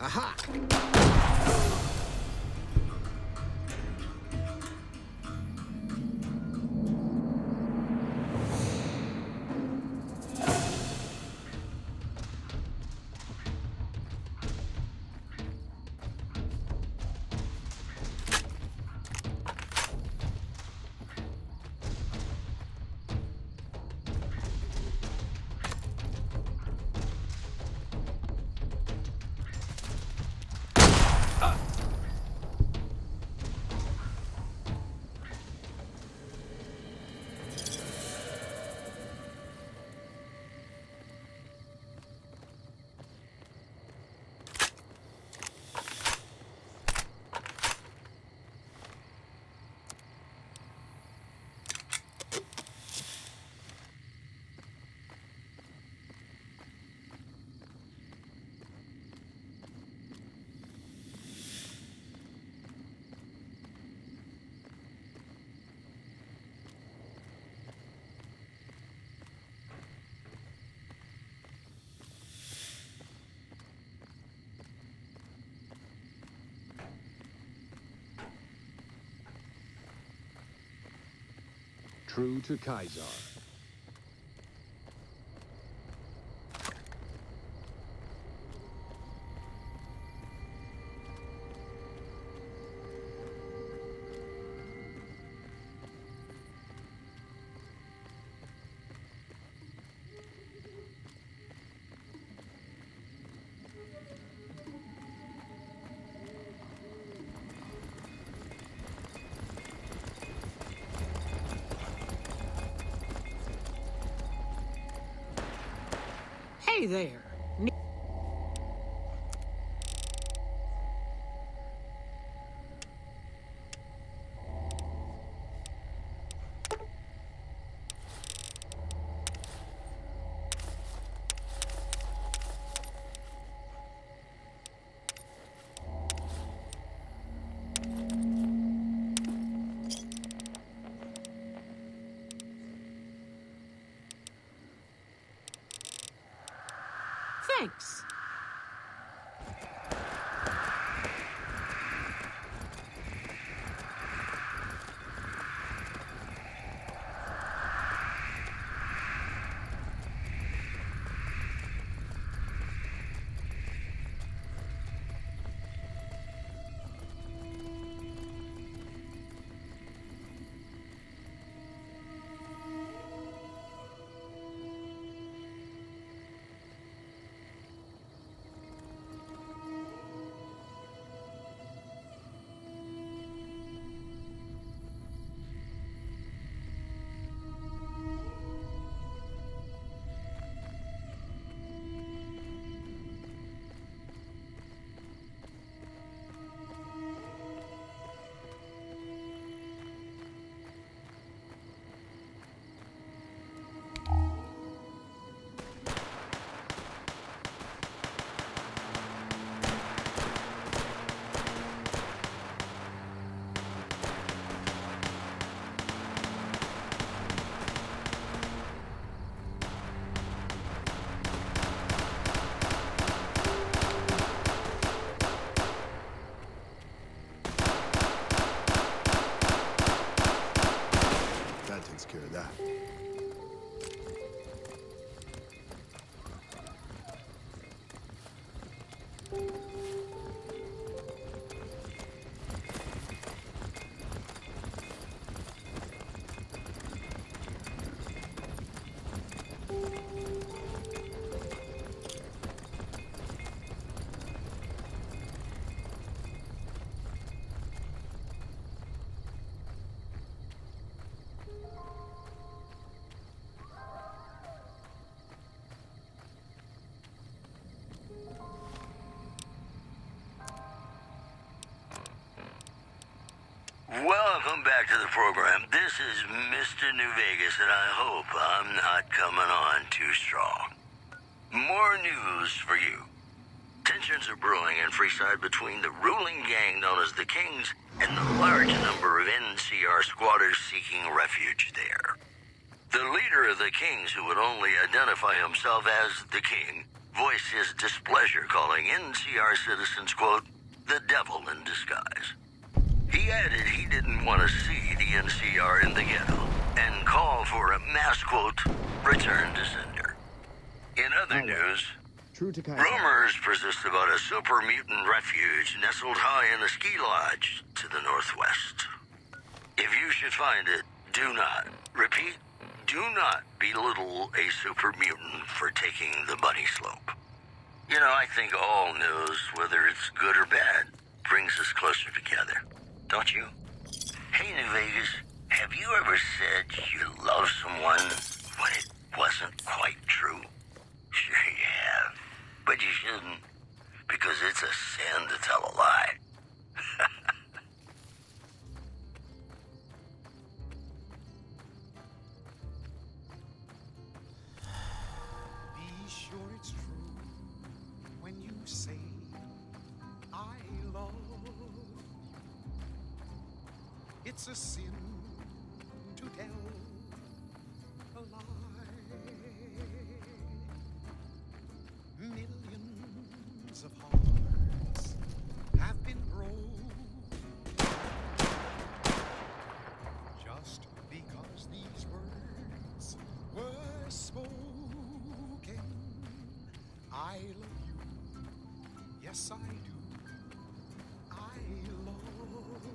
Aha! True to Kaiser. Hey there. Thanks. That takes care of that. Welcome back to the program. This is Mr. New Vegas, and I hope I'm not coming on too strong. More news for you. Tensions are brewing in Freeside between the ruling gang known as the Kings and the large number of NCR squatters seeking refuge there. The leader of the Kings, who would only identify himself as the King, voiced his displeasure, calling NCR citizens, quote, the devil in disguise. He added he didn't want to see the NCR in the ghetto and called for a mass, quote, return to sender. In other news, True to Kaiser. rumors persist about a super mutant refuge nestled high in a ski lodge to the northwest. If you should find it, do not, repeat, do not belittle a super mutant for taking the bunny slope. You know, I think all news, whether it's good or bad, brings us closer together. Don't you? Hey, New Vegas, have you ever said you love someone when it wasn't quite true? Sure you have. But you shouldn't, because it's a sin to tell a lie. Be sure it's true when you say I love. It's a sin to tell a lie. Millions of hearts have been broken just because these words were spoken. I love you, yes I do. I love you.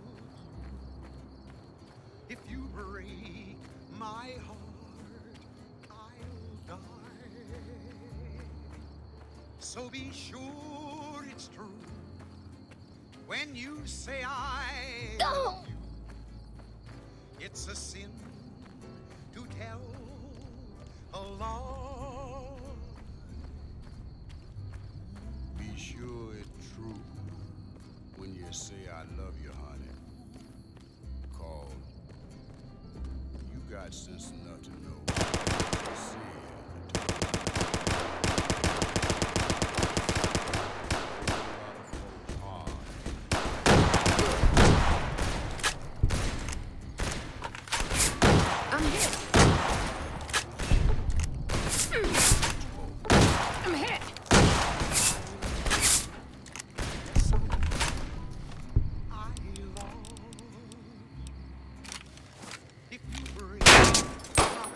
If you break my heart, I'll die. So be sure it's true when you say I love you. It's a sin to tell a lie. Be sure it's true when you say I love you, honey. Cause you got sense enough to know. Sin. I'm hit. I'm hit. I love you. If you break I'll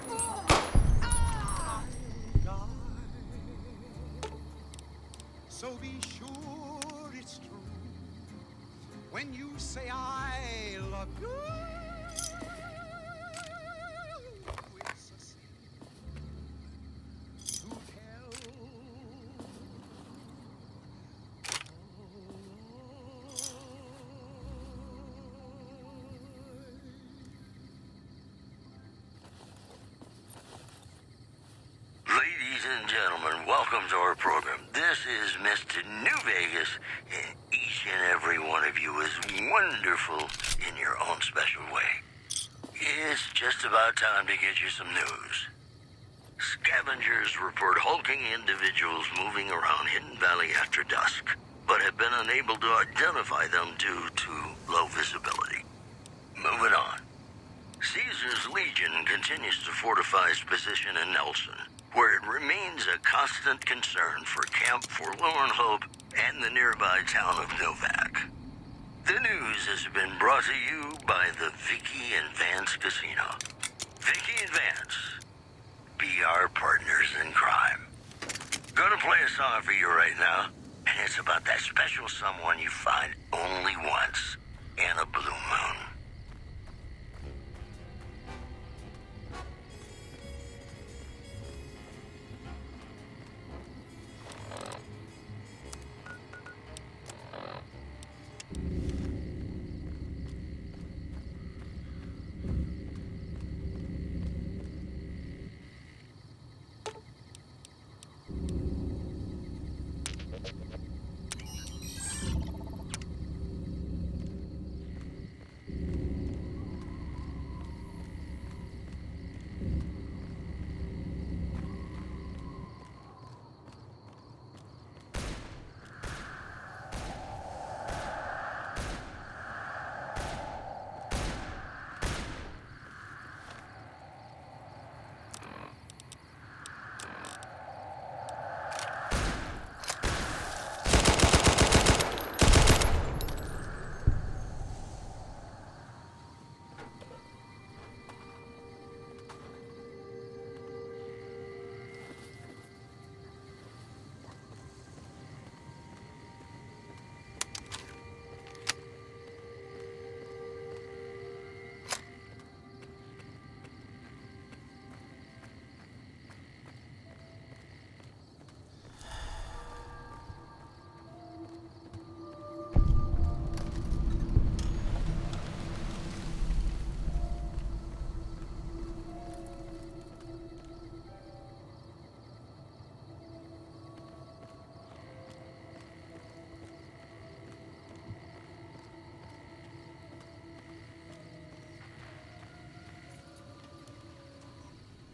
die. So be sure it's true when you say I love you. It's a sin to tell. Ladies and gentlemen, welcome to our program. This is Mr. New Vegas, and each and every one of you is wonderful in your own special way. It's just about time to get you some news. Scavengers report hulking individuals moving around Hidden Valley after dusk, but have been unable to identify them due to low visibility. Moving on. Caesar's Legion continues to fortify its position in Nelson, where it remains a constant concern for Camp Forlorn Hope and the nearby town of Novak. The news has been brought to you by the Vicky and Vance Casino. Vicky and Vance, be our partners in crime. Gonna play a song for you right now, and it's about that special someone you find only once in a blue moon.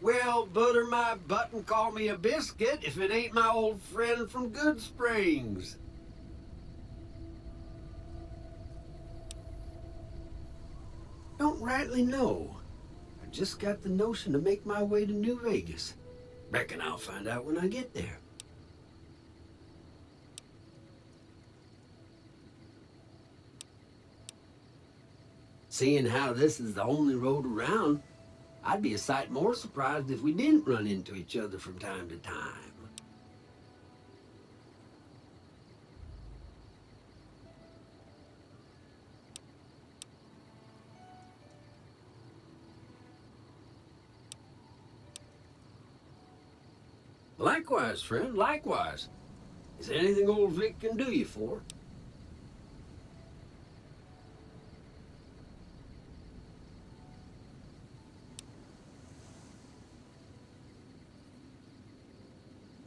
Well, butter my butt and call me a biscuit if it ain't my old friend from Good Springs. Don't rightly know. I just got the notion to make my way to New Vegas. Reckon I'll find out when I get there. Seeing how this is the only road around, I'd be a sight more surprised if we didn't run into each other from time to time. Likewise, friend, likewise. Is there anything old Vic can do you for?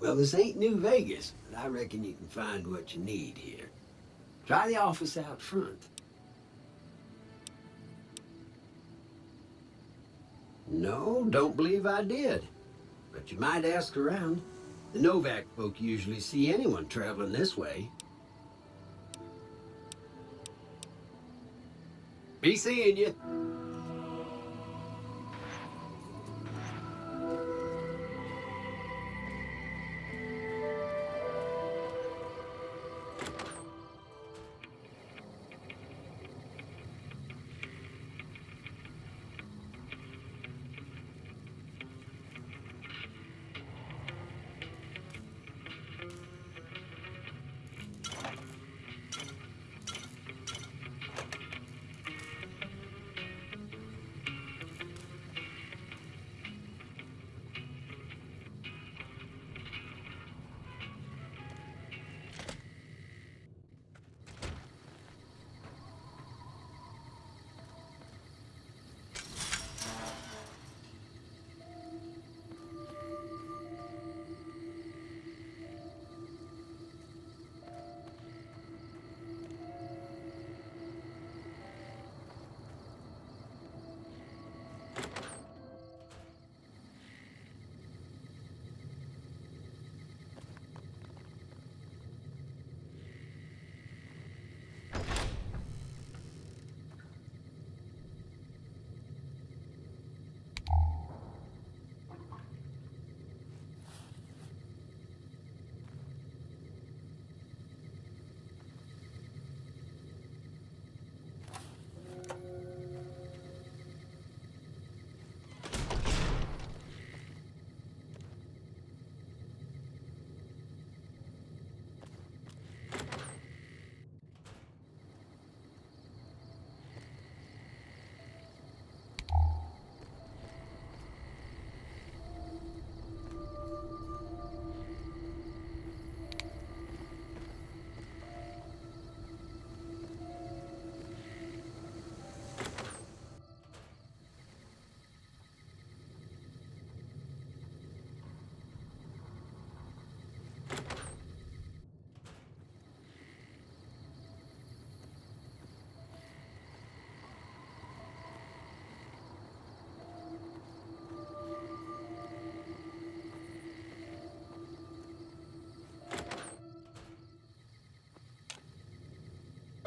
Well, this ain't New Vegas, but I reckon you can find what you need here. Try the office out front. No, don't believe I did. But you might ask around. The Novak folk usually see anyone traveling this way. Be seeing you.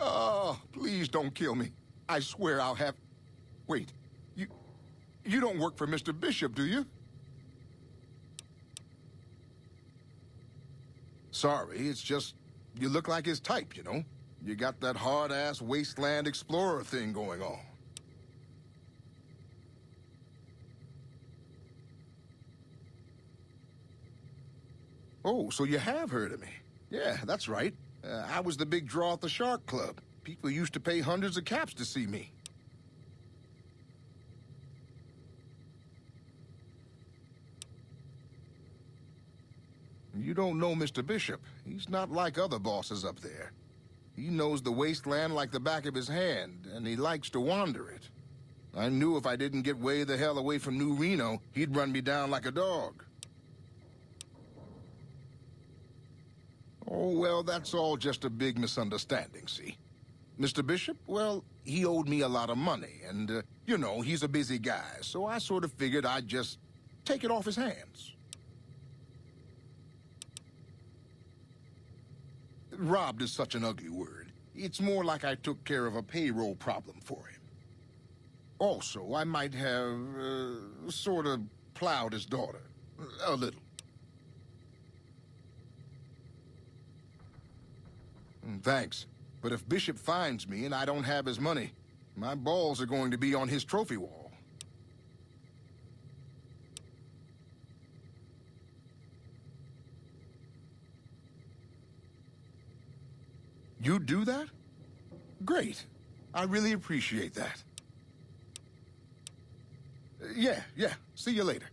Oh, please don't kill me. I swear I'll have... Wait, you don't work for Mr. Bishop, do you? Sorry, it's just you look like his type, you know? You got that hard-ass wasteland explorer thing going on. Oh, so you have heard of me. Yeah, that's right. I was the big draw at the Shark Club. People used to pay hundreds of caps to see me. You don't know Mr. Bishop. He's not like other bosses up there. He knows the wasteland like the back of his hand, and he likes to wander it. I knew if I didn't get way the hell away from New Reno, he'd run me down like a dog. Oh, well, that's all just a big misunderstanding, see? Mr. Bishop, well, he owed me a lot of money, and, you know, he's a busy guy, so I sort of figured I'd just Take it off his hands. Robbed is such an ugly word. It's more like I took care of a payroll problem for him. Also, I might have, sort of plowed his daughter. A little. Thanks. But if Bishop finds me and I don't have his money, my balls are going to be on his trophy wall. You do that? Great. I really appreciate that. Yeah. See you later.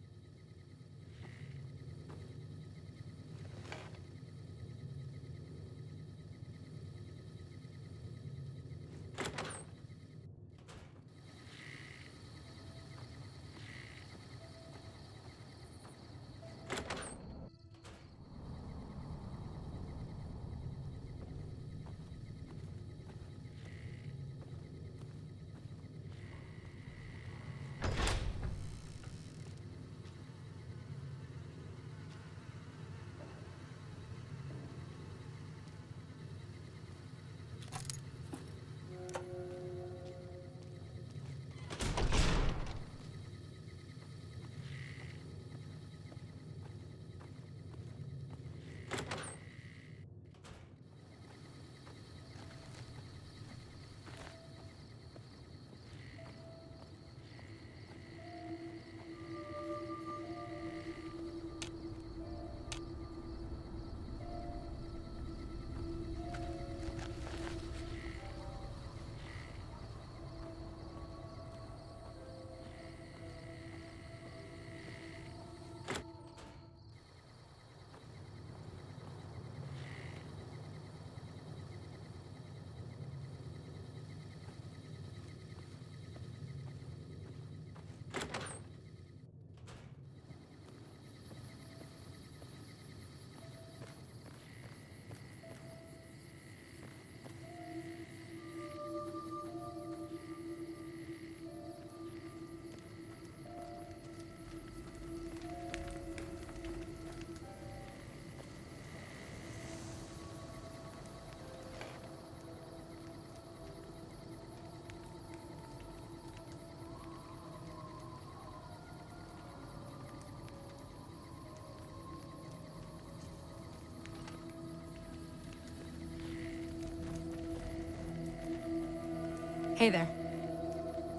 Hey there.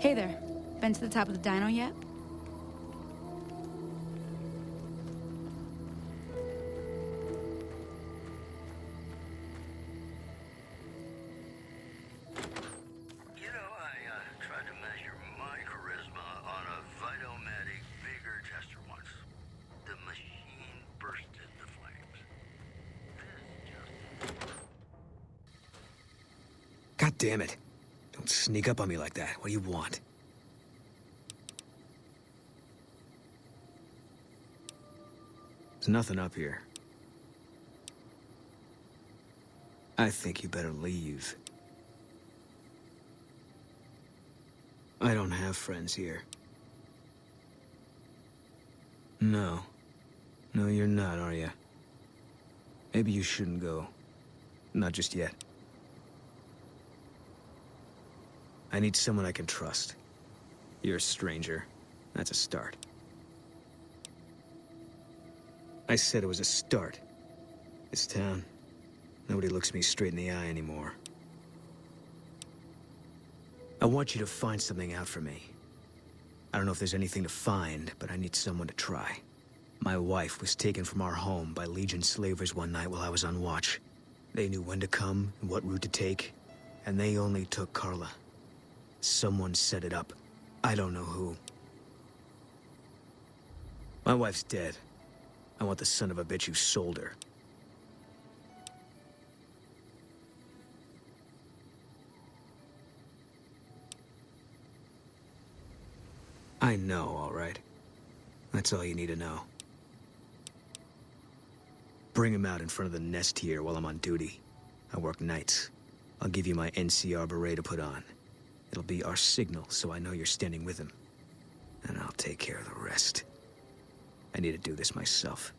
Hey there. Been to the top of the dyno yet? You know, I tried to measure my charisma on a Vitomatic vigor tester once. The machine bursted the flames. This just... God damn it. Don't sneak up on me like that. What do you want? There's nothing up here. I think you better leave. I don't have friends here. No. No, you're not, are you? Maybe you shouldn't go. Not just yet. I need someone I can trust. You're a stranger. That's a start. I said it was a start. This town, nobody looks me straight in the eye anymore. I want you to find something out for me. I don't know if there's anything to find, but I need someone to try. My wife was taken from our home by Legion slavers one night while I was on watch. They knew when to come and what route to take, and they only took Carla. Someone set it up. I don't know who. My wife's dead. I want the son of a bitch who sold her. I know, all right. That's all you need to know. Bring him out in front of the nest here while I'm on duty. I work nights. I'll give you my NCR beret to put on. It'll be our signal, so I know you're standing with him. And I'll take care of the rest. I need to do this myself.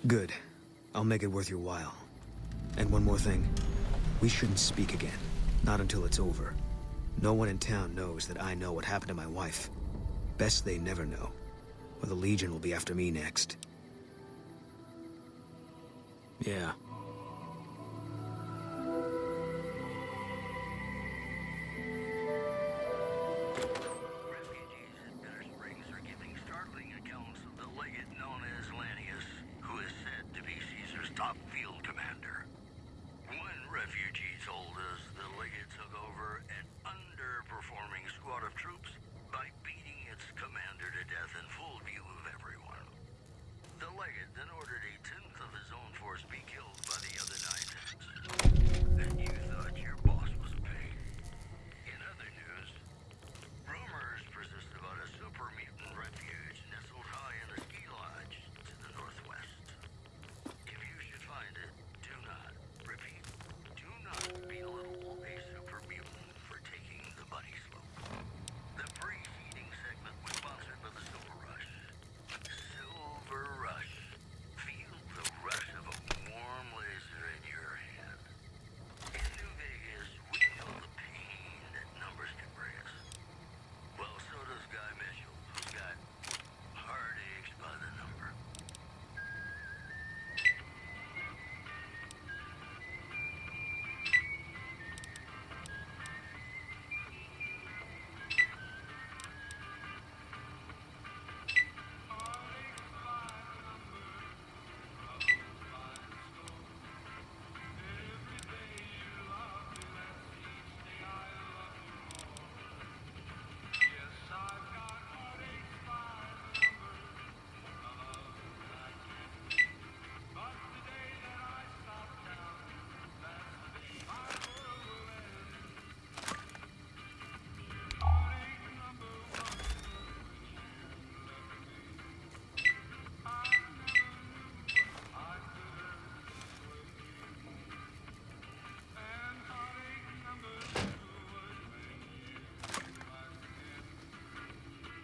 Good. I'll make it worth your while. And one more thing. We shouldn't speak again. Not until it's over. No one in town knows that I know what happened to my wife. Best they never know. Or the Legion will be after me next. Yeah. Refugees at Bitter Springs are giving startling accounts of the legate known as Lanius, who is said to be Caesar's top field commander. One refugee told us the legate took over an underperforming squad of troops by beating its commander to death in full view of everyone. The legate then ordered a tenth of his own force be killed by the other 9/10. And you thought your boss was paid. In other news, rumors persist about a super mutant refuge nestled high in a ski lodge to the northwest. If you should find it, do not, repeat, do not belittle a super mutant for taking the bunny slope. The preceding segment was sponsored by the Silver Rush. Silver Rush. Feel the rush of a warm laser in your hand. In New Vegas, we know the pain that numbers can bring us. Well, so does Guy Mitchell, who's got heartaches by the number.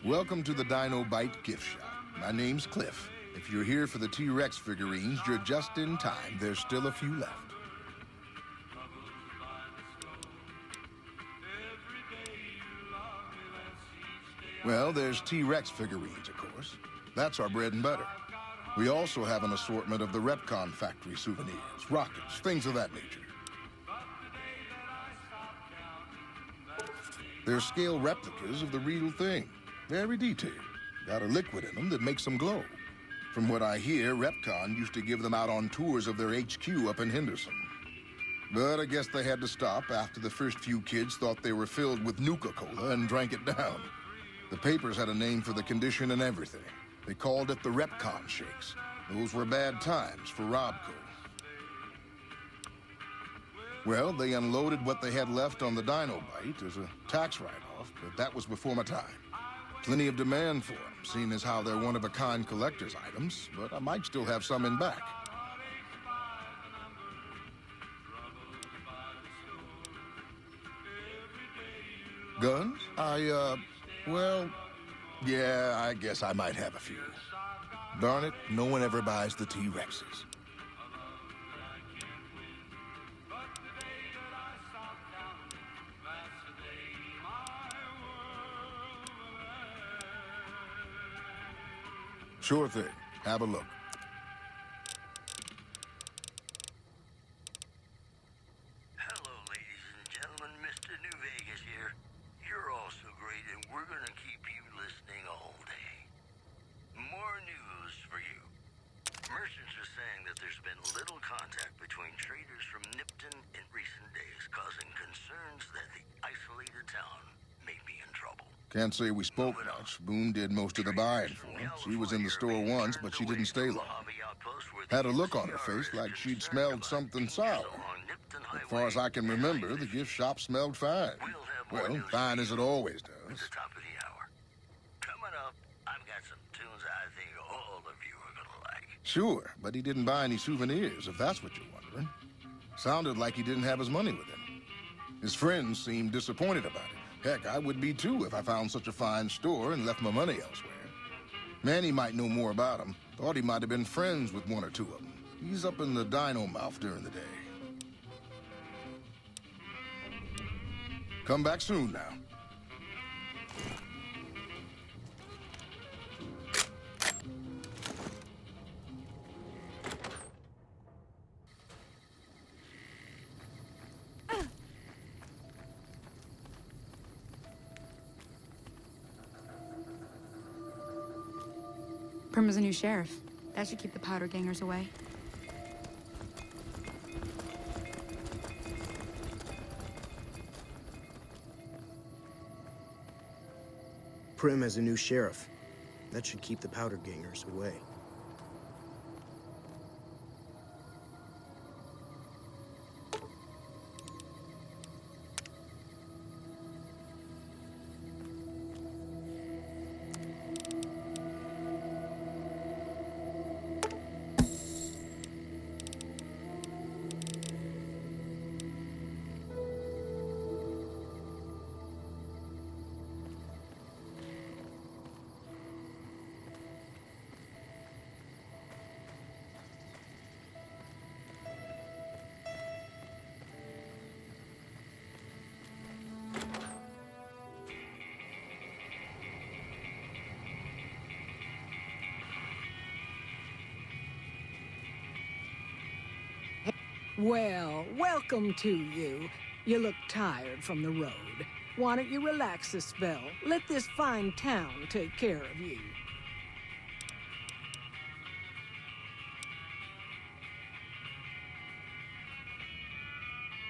Welcome to the Dino Bite gift shop. My name's Cliff. If you're here for the T-Rex figurines, you're just in time. There's still a few left. Well, there's T-Rex figurines, of course. That's our bread and butter. We also have an assortment of the Repcon factory souvenirs, rockets, things of that nature. They're scale replicas of the real thing. Very detailed. Got a liquid in them that makes them glow. From what I hear, Repcon used to give them out on tours of their HQ up in Henderson. But I guess they had to stop after the first few kids thought they were filled with Nuka-Cola and drank it down. The papers had a name for the condition and everything. They called it the Repcon Shakes. Those were bad times for Robco. Well, they unloaded what they had left on the Dino Bite as a tax write-off, but that was before my time. Plenty of demand for them, seeing as how they're one-of-a-kind collector's items, but I might still have some in back. Guns? Well, yeah, I guess I might have a few. Darn it, no one ever buys the T-Rexes. Sure thing. Have a look. Hello, ladies and gentlemen. Mr. New Vegas here. You're all so great, and we're gonna keep you listening all day. More news for you. Merchants are saying that there's been little contact between traders from Nipton in recent days, causing concerns that the isolated town may be in trouble. Can't say we spoke much. Boone did most of the buying for him. She was in the store once, but she didn't stay long. Had a look on her face like she'd smelled something sour. As far as I can remember, the gift shop smelled fine. Well, fine as it always does. At the top of the hour. Coming up, I've got some tunes I think all of you are gonna like. Sure, but he didn't buy any souvenirs, if that's what you're wondering. Sounded like he didn't have his money with him. His friends seemed disappointed about it. Heck, I would be too if I found such a fine store and left my money elsewhere. Manny might know more about him. Thought he might have been friends with one or two of them. He's up in the dino mouth during the day. Come back soon now. Prim is a new sheriff. That should keep the powder gangers away. Prim has a new sheriff. That should keep the powder gangers away. Well, welcome to you. You look tired from the road. Why don't you relax a spell? Let this fine town take care of you.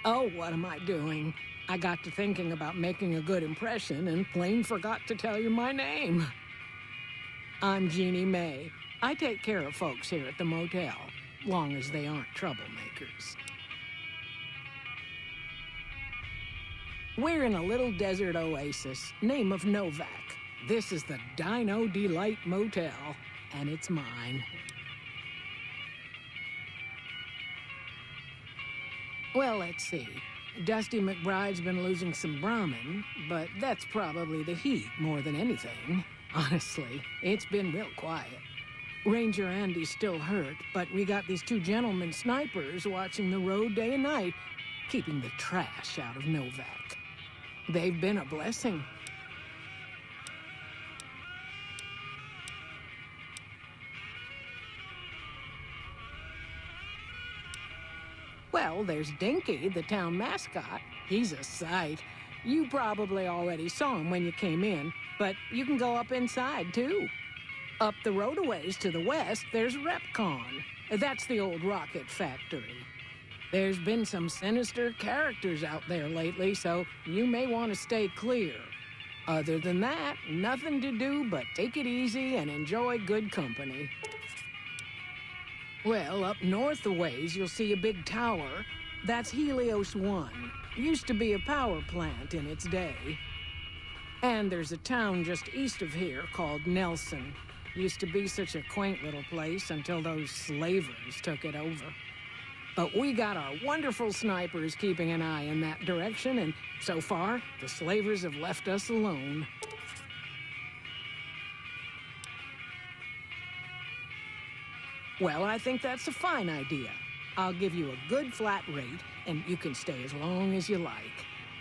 Oh, what am I doing? I got to thinking about making a good impression and plain forgot to tell you my name. I'm Jeannie May. I take care of folks here at the motel, long as they aren't troublemakers. We're in a little desert oasis, name of Novak. This is the Dino Delight Motel, and it's mine. Well, let's see. Dusty McBride's been losing some Brahmin, but that's probably the heat more than anything. Honestly, it's been real quiet. Ranger Andy's still hurt, but we got these two gentlemen snipers watching the road day and night, keeping the trash out of Novak. They've been a blessing. Well, there's Dinky, the town mascot. He's a sight. You probably already saw him when you came in, but you can go up inside, too. Up the road a ways to the west, there's Repcon. That's the old rocket factory. There's been some sinister characters out there lately, so you may want to stay clear. Other than that, nothing to do but take it easy and enjoy good company. Well, up north a ways, you'll see a big tower. That's Helios 1. Used to be a power plant in its day. And there's a town just east of here called Nelson. Used to be such a quaint little place until those slavers took it over. But we got our wonderful snipers keeping an eye in that direction, and so far, the slavers have left us alone. Well, I think that's a fine idea. I'll give you a good flat rate, and you can stay as long as you like.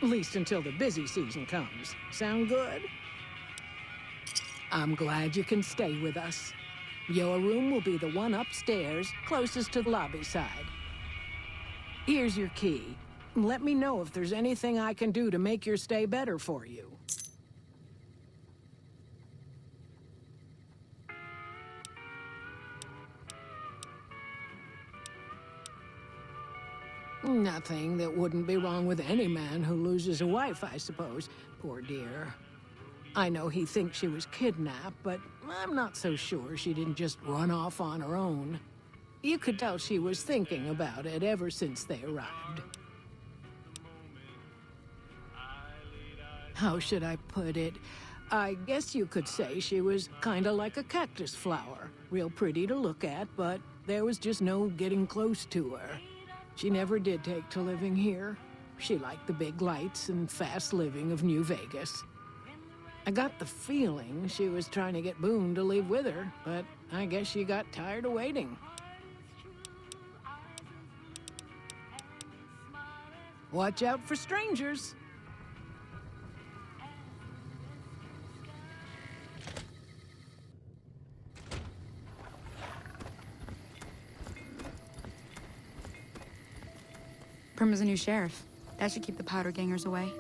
At least until the busy season comes. Sound good? I'm glad you can stay with us. Your room will be the one upstairs, closest to the lobby side. Here's your key. Let me know if there's anything I can do to make your stay better for you. Nothing that wouldn't be wrong with any man who loses a wife, I suppose. Poor dear. I know he thinks she was kidnapped, but I'm not so sure she didn't just run off on her own. You could tell she was thinking about it ever since they arrived. How should I put it? I guess you could say she was kinda like a cactus flower. Real pretty to look at, but there was just no getting close to her. She never did take to living here. She liked the big lights and fast living of New Vegas. I got the feeling she was trying to get Boone to leave with her, but I guess she got tired of waiting. Watch out for strangers. Prima's a new sheriff. That should keep the powder gangers away.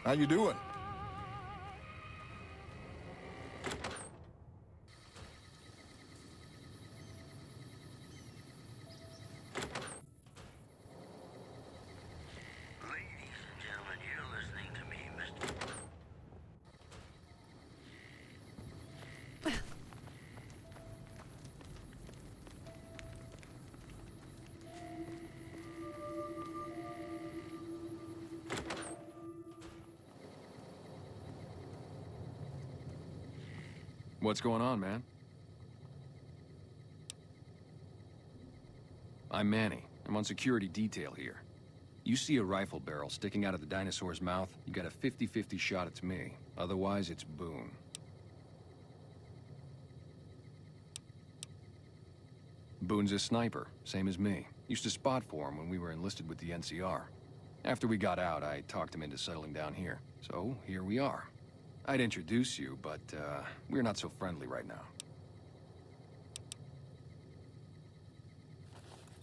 How you doing? Ladies and gentlemen, you're listening to me, Mr. What's going on, man? I'm Manny. I'm on security detail here. You see a rifle barrel sticking out of the dinosaur's mouth, you got a 50-50 shot it's me. Otherwise, it's Boone. Boone's a sniper, same as me. Used to spot for him when we were enlisted with the NCR. After we got out, I talked him into settling down here. So, here we are. I'd introduce you, but, we're not so friendly right now.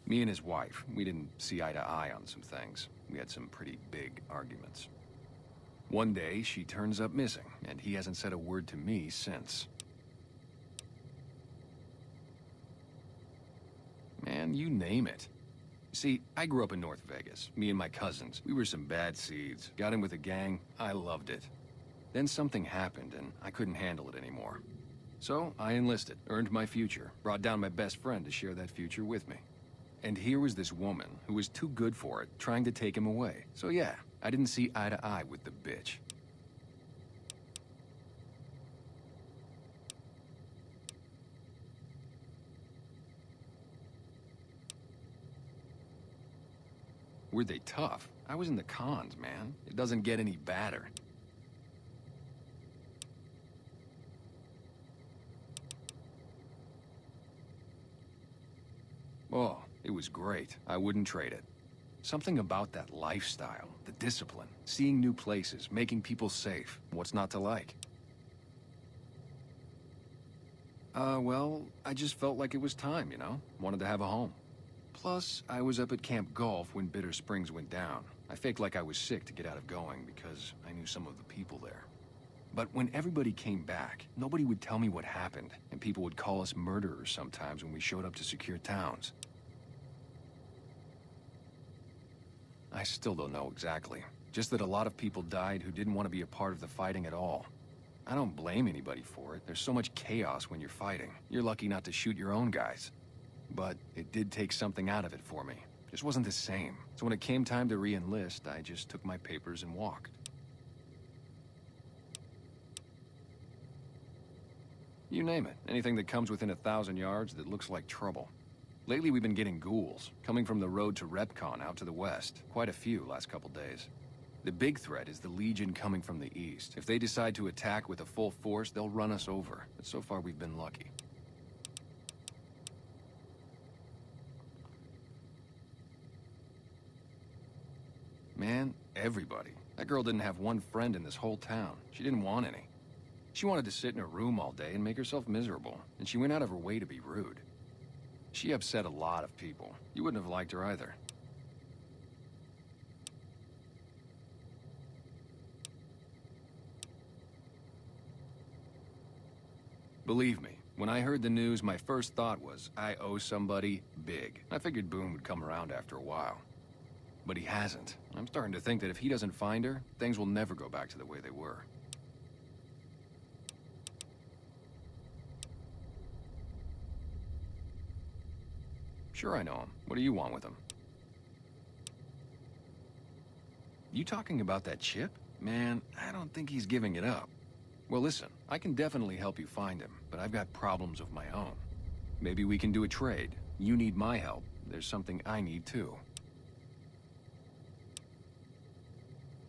Me and his wife, we didn't see eye to eye on some things. We had some pretty big arguments. One day, she turns up missing, and he hasn't said a word to me since. Man, you name it. See, I grew up in North Vegas. Me and my cousins, we were some bad seeds. Got in with a gang, I loved it. Then something happened, and I couldn't handle it anymore. So, I enlisted, earned my future, brought down my best friend to share that future with me. And here was this woman, who was too good for it, trying to take him away. So yeah, I didn't see eye to eye with the bitch. Were they tough? I was in the cons, man. It doesn't get any badder. Oh, it was great. I wouldn't trade it. Something about that lifestyle, the discipline, seeing new places, making people safe. What's not to like? Well, I just felt like it was time, you know? Wanted to have a home. Plus, I was up at Camp Golf when Bitter Springs went down. I faked like I was sick to get out of going because I knew some of the people there. But when everybody came back, nobody would tell me what happened, and people would call us murderers sometimes when we showed up to secure towns. I still don't know exactly. Just that a lot of people died who didn't want to be a part of the fighting at all. I don't blame anybody for it. There's so much chaos when you're fighting. You're lucky not to shoot your own guys. But it did take something out of it for me. Just wasn't the same. So when it came time to re-enlist, I just took my papers and walked. You name it. Anything that comes within 1,000 yards that looks like trouble. Lately we've been getting ghouls, coming from the road to Repcon out to the west. Quite a few last couple days. The big threat is the Legion coming from the east. If they decide to attack with a full force, they'll run us over. But so far we've been lucky. Man, everybody. That girl didn't have one friend in this whole town. She didn't want any. She wanted to sit in her room all day and make herself miserable, and she went out of her way to be rude. She upset a lot of people. You wouldn't have liked her either. Believe me, when I heard the news, my first thought was, I owe somebody big. I figured Boone would come around after a while. But he hasn't. I'm starting to think that if he doesn't find her, things will never go back to the way they were. Sure I know him. What do you want with him? You talking about that chip? Man, I don't think he's giving it up. Well, listen, I can definitely help you find him, but I've got problems of my own. Maybe we can do a trade. You need my help. There's something I need too.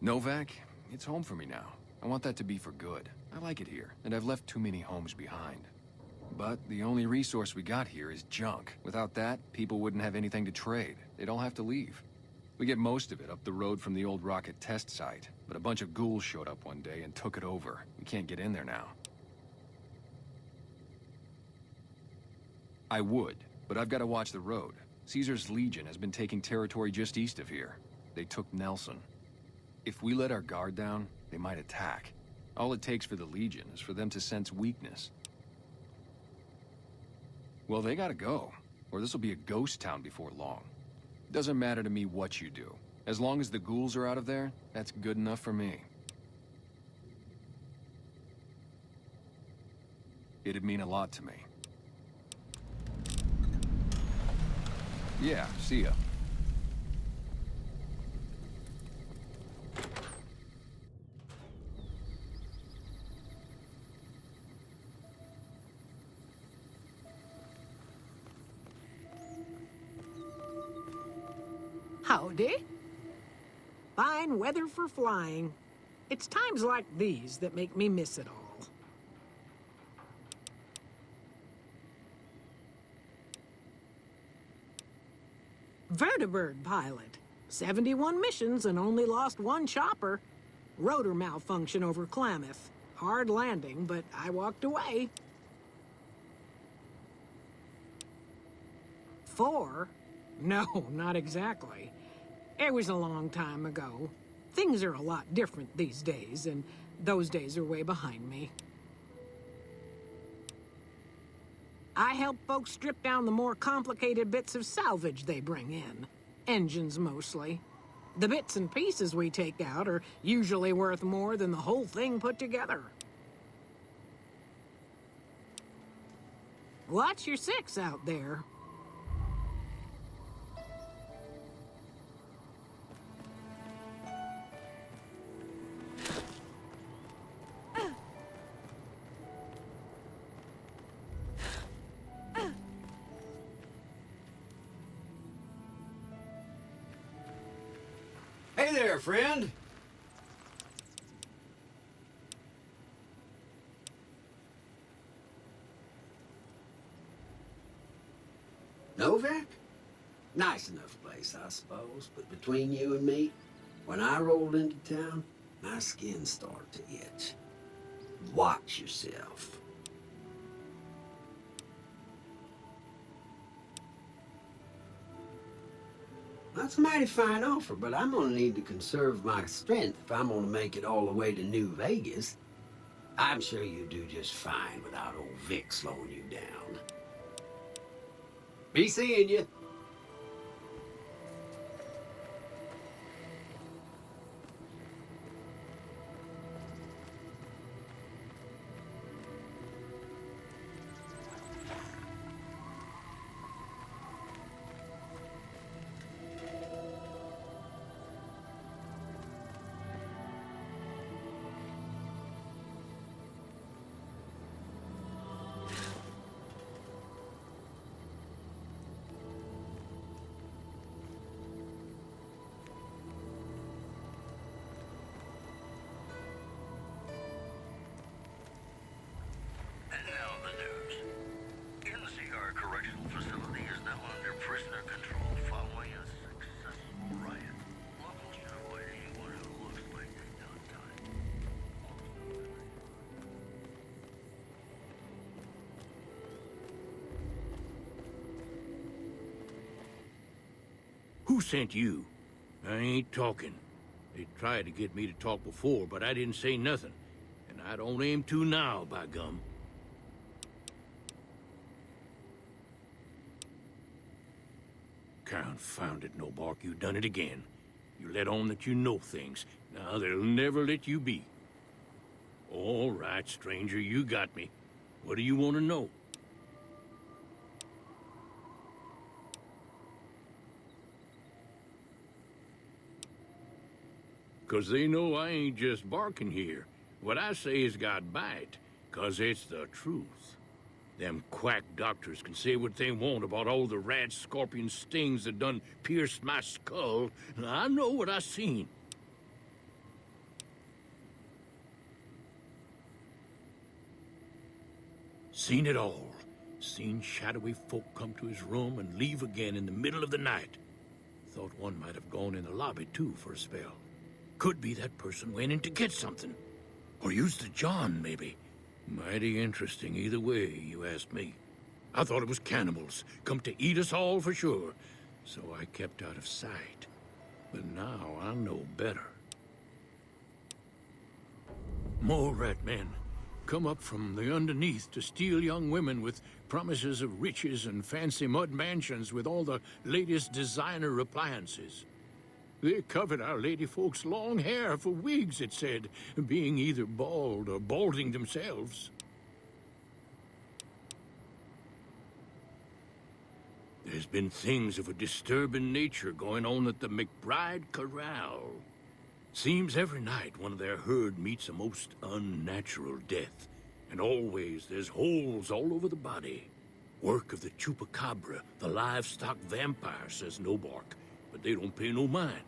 Novak, it's home for me now. I want that to be for good. I like it here, and I've left too many homes behind. But the only resource we got here is junk. Without that, people wouldn't have anything to trade. They'd all have to leave. We get most of it up the road from the old rocket test site, but a bunch of ghouls showed up one day and took it over. We can't get in there now. I would, but I've got to watch the road. Caesar's Legion has been taking territory just east of here. They took Nelson. If we let our guard down, They might attack. All it takes for the Legion is for them to sense weakness. Well, they gotta go, or this will be a ghost town before long. Doesn't matter to me what you do. As long as the ghouls are out of there, that's good enough for me. It'd mean a lot to me. Yeah, see ya. Howdy. Fine weather for flying. It's times like these that make me miss it all. Vertibird pilot. 71 missions and only lost one chopper. Rotor malfunction over Klamath. Hard landing, but I walked away. 4? No, not exactly. It was a long time ago. Things are a lot different these days, and those days are way behind me. I help folks strip down the more complicated bits of salvage they bring in. Engines, mostly. The bits and pieces we take out are usually worth more than the whole thing put together. Watch your 6 out there. Hey there, friend. Novak? Nice enough place, I suppose, but between you and me, when I rolled into town, my skin started to itch. Watch yourself. That's a mighty fine offer, but I'm gonna need to conserve my strength if I'm gonna make it all the way to New Vegas. I'm sure you do just fine without old Vic slowing you down. Be seeing you. And now the news. NCR Correctional Facility is now under prisoner control following a successful riot. Locals should avoid anyone who looks like they've done time. Who sent you? I ain't talking. They tried to get me to talk before, but I didn't say nothing. And I don't aim to now, by gum. Confounded no bark, you done it again. You let on that you know things. Now they'll never let you be. All right, stranger, you got me. What do you want to know? 'Cause they know I ain't just barking here. What I say has got bite, 'cause it's the truth. Them quack doctors can say what they want about all the rat scorpion stings that done pierced my skull, and I know what I seen. Seen it all. Seen shadowy folk come to his room and leave again in the middle of the night. Thought one might have gone in the lobby, too, for a spell. Could be that person went in to get something. Or used the John, maybe. Mighty interesting either way, you asked me. I thought it was cannibals, come to eat us all for sure. So I kept out of sight. But now I know better. More rat men. Come up from the underneath to steal young women with promises of riches and fancy mud mansions with all the latest designer appliances. They covered our lady folks' long hair for wigs, it said, being either bald or balding themselves. There's been things of a disturbing nature going on at the McBride Corral. Seems every night one of their herd meets a most unnatural death, and always there's holes all over the body. Work of the chupacabra, the livestock vampire, says Nobark, but they don't pay no mind.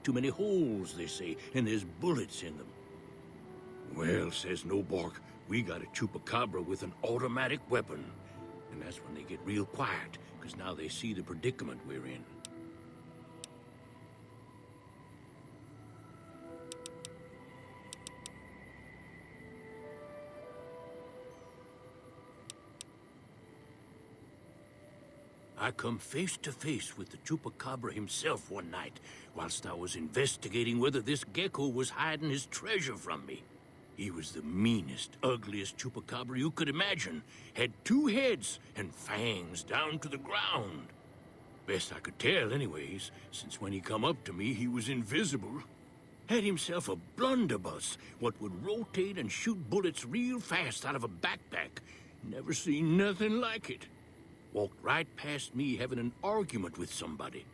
Too many holes, they say, and there's bullets in them. Well, says Nobark, we got a chupacabra with an automatic weapon. And that's when they get real quiet, because now they see the predicament we're in. I come face to face with the chupacabra himself one night, whilst I was investigating whether this gecko was hiding his treasure from me. He was the meanest, ugliest chupacabra you could imagine. Had 2 heads and fangs down to the ground. Best I could tell anyways, since when he come up to me, he was invisible. Had himself a blunderbuss, what would rotate and shoot bullets real fast out of a backpack. Never seen nothing like it. Walked right past me having an argument with somebody.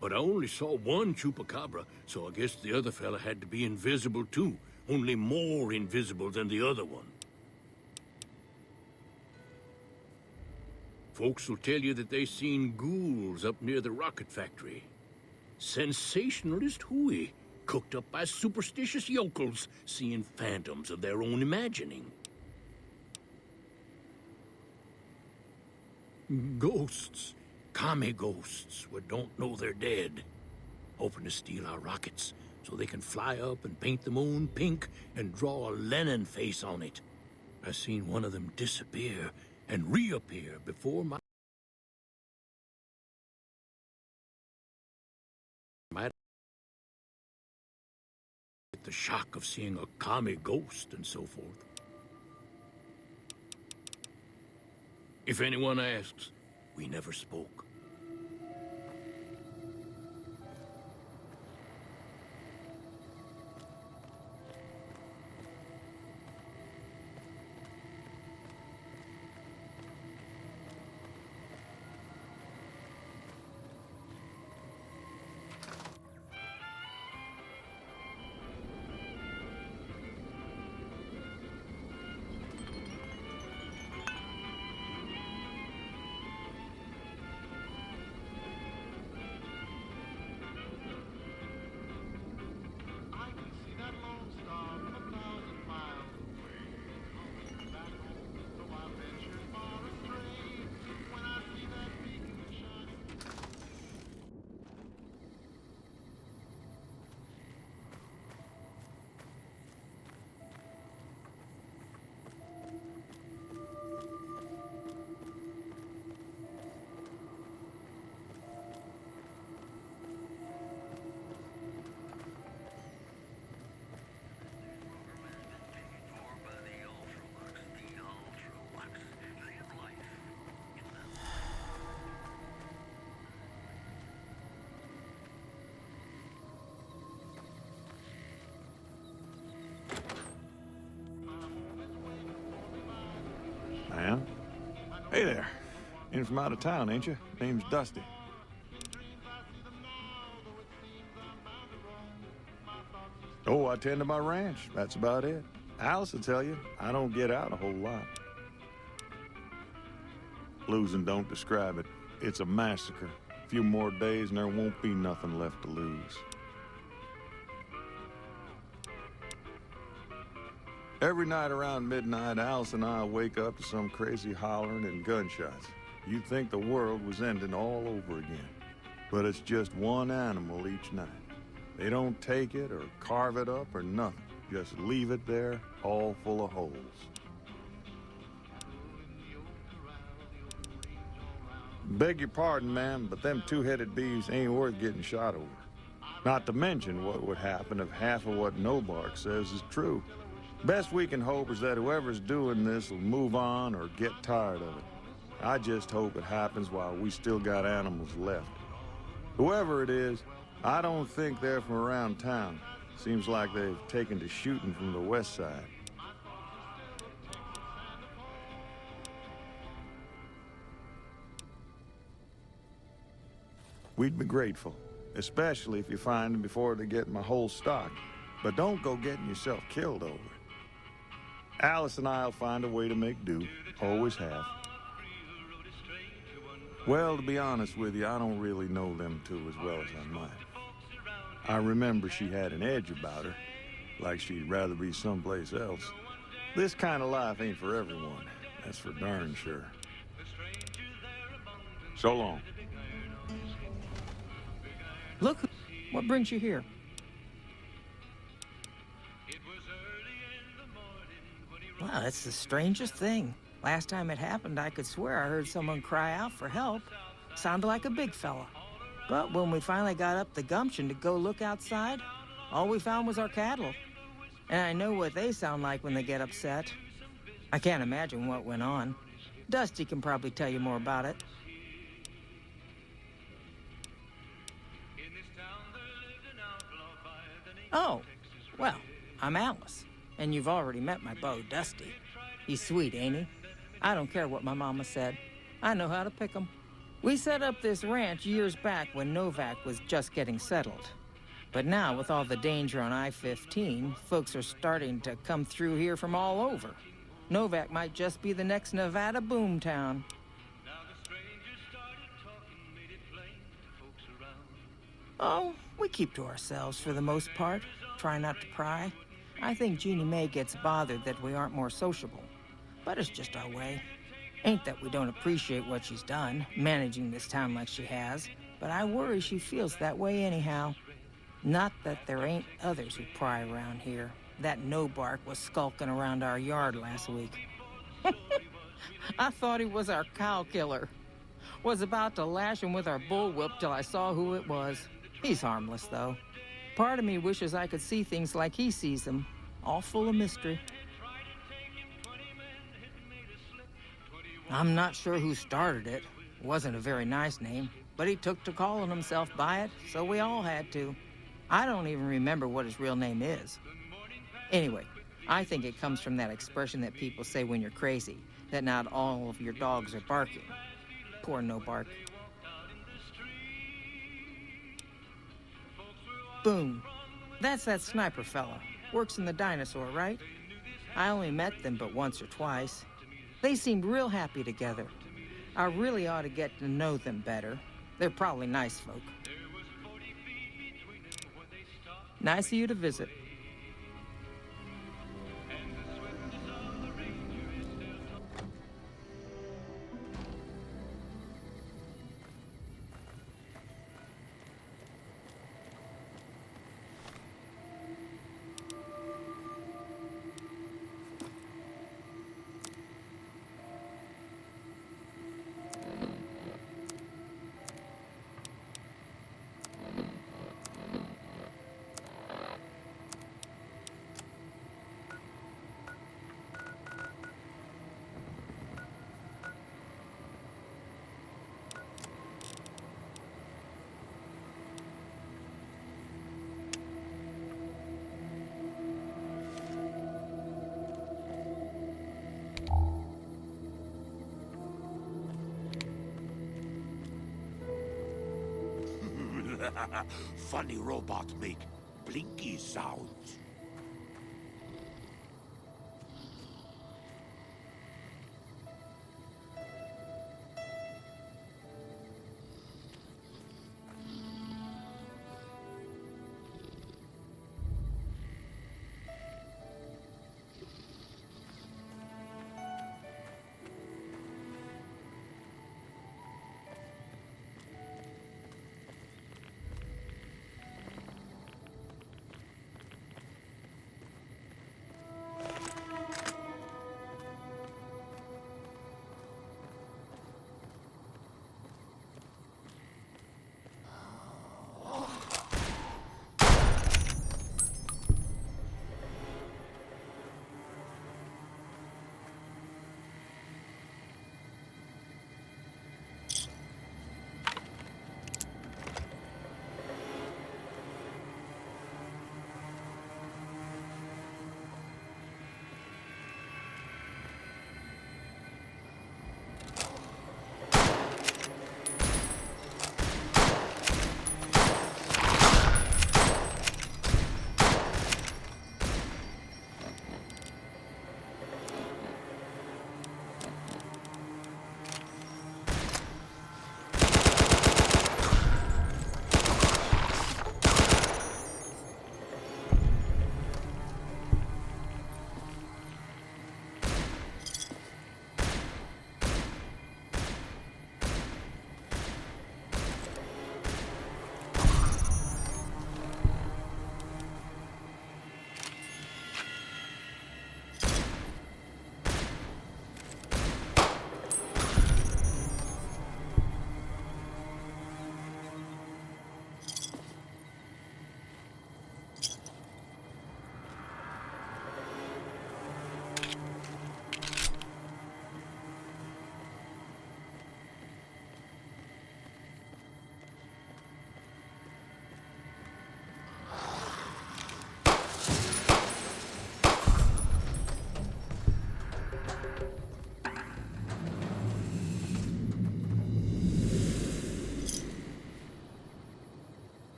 But I only saw one chupacabra, so I guess the other fella had to be invisible too. Only more invisible than the other one. Folks will tell you that they seen ghouls up near the rocket factory. Sensationalist hooey, cooked up by superstitious yokels, seeing phantoms of their own imagining. Ghosts. Commie ghosts who don't know they're dead. Hoping to steal our rockets so they can fly up and paint the moon pink and draw a Lenin face on it. I seen one of them disappear and reappear before my... the shock of seeing a commie ghost and so forth. If anyone asks, we never spoke. Ma'am? Hey there. In from out of town, ain't you? Name's Dusty. Oh, I tend to my ranch. That's about it. Alice will tell you, I don't get out a whole lot. Losing don't describe it. It's a massacre. A few more days and there won't be nothing left to lose. Every night around midnight, Alice and I wake up to some crazy hollering and gunshots. You'd think the world was ending all over again. But it's just one animal each night. They don't take it or carve it up or nothing. Just leave it there, all full of holes. Beg your pardon, ma'am, but them two-headed beasts ain't worth getting shot over. Not to mention what would happen if half of what Nobark says is true. Best we can hope is that whoever's doing this will move on or get tired of it. I just hope it happens while we still got animals left. Whoever it is, I don't think they're from around town. Seems like they've taken to shooting from the west side. We'd be grateful, especially if you find them before they get my whole stock. But don't go getting yourself killed over it. Alice and I'll find a way to make do. Always have. Well, to be honest with you, I don't really know them two as well as I might. I remember she had an edge about her, like she'd rather be someplace else. This kind of life ain't for everyone, that's for darn sure. So long. Look, what brings you here? Well, it's the strangest thing. Last time it happened, I could swear I heard someone cry out for help. Sounded like a big fella. But when we finally got up the gumption to go look outside, all we found was our cattle. And I know what they sound like when they get upset. I can't imagine what went on. Dusty can probably tell you more about it. Oh, well, I'm Alice. And you've already met my beau, Dusty. He's sweet, ain't he? I don't care what my mama said. I know how to pick 'em. We set up this ranch years back when Novak was just getting settled. But now, with all the danger on I-15, folks are starting to come through here from all over. Novak might just be the next Nevada boomtown. Oh, we keep to ourselves for the most part. Try not to pry. I think Jeannie Mae gets bothered that we aren't more sociable. But it's just our way. Ain't that we don't appreciate what she's done, managing this town like she has, but I worry she feels that way anyhow. Not that there ain't others who pry around here. That no-bark was skulking around our yard last week. I thought he was our cow killer. Was about to lash him with our bullwhip till I saw who it was. He's harmless, though. Part of me wishes I could see things like he sees them, all full of mystery. I'm not sure who started it. It wasn't a very nice name, but he took to calling himself by it, so we all had to. I don't even remember what his real name is. Anyway, I think it comes from that expression that people say when you're crazy, that not all of your dogs are barking. Poor no bark. Boom. That's that sniper fella. Works in the dinosaur, right? I only met them but once or twice. They seemed real happy together. I really ought to get to know them better. They're probably nice folk. Nice of you to visit. Funny robots make blinky sounds.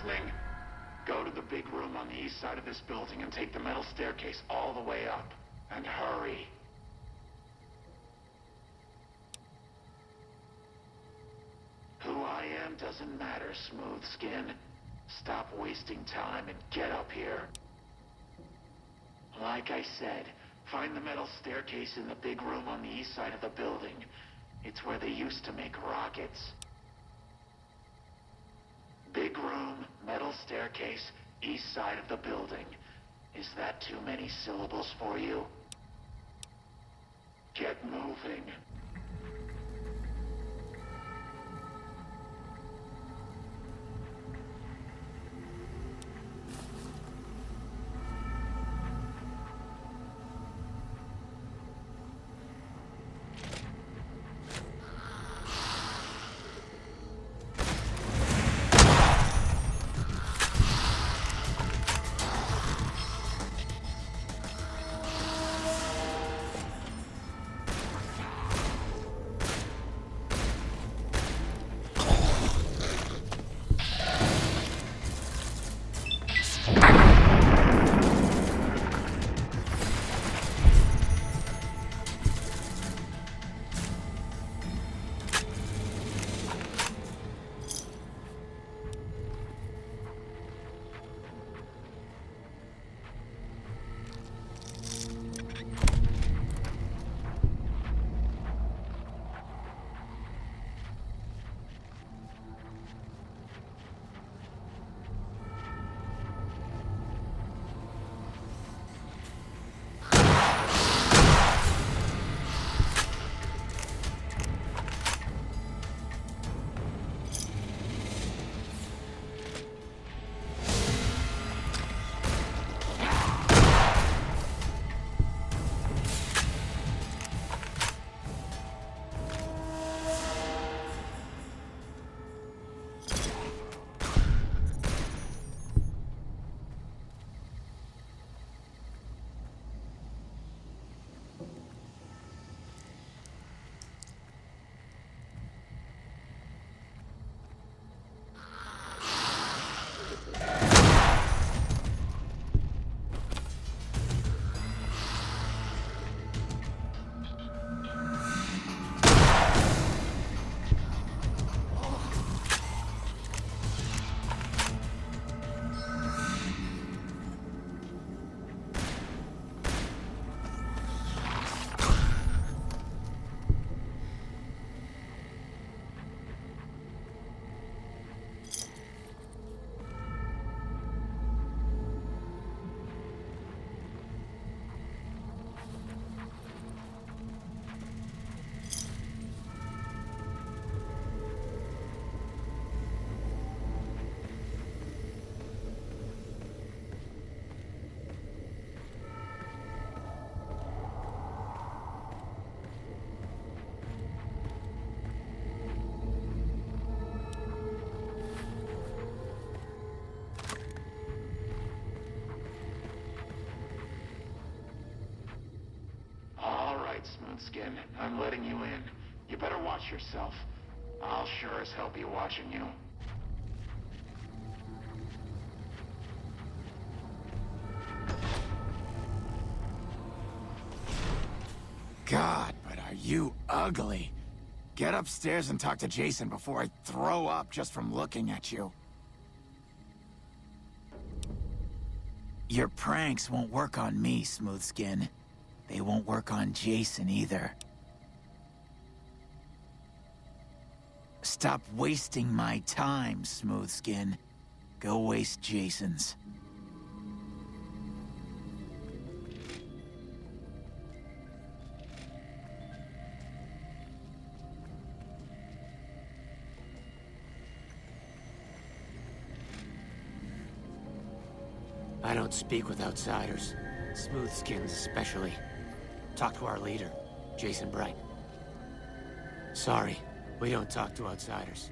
listening? Go to the big room on the east side of this building and take the metal staircase all the way up. And hurry. Who I am doesn't matter, Smooth Skin. Stop wasting time and get up here. Like I said, find the metal staircase in the big room on the east side of the building. It's where they used to make rockets. Big room, metal staircase, east side of the building. Is that too many syllables for you? Get moving. Smoothskin, I'm letting you in. You better watch yourself. I'll sure as hell be watching you. God, but are you ugly. Get upstairs and talk to Jason before I throw up just from looking at you. Your pranks won't work on me, Smoothskin. They won't work on Jason either. Stop wasting my time, Smoothskin. Go waste Jason's. I don't speak with outsiders. Smoothskins especially. Talk to our leader, Jason Bright. Sorry, we don't talk to outsiders.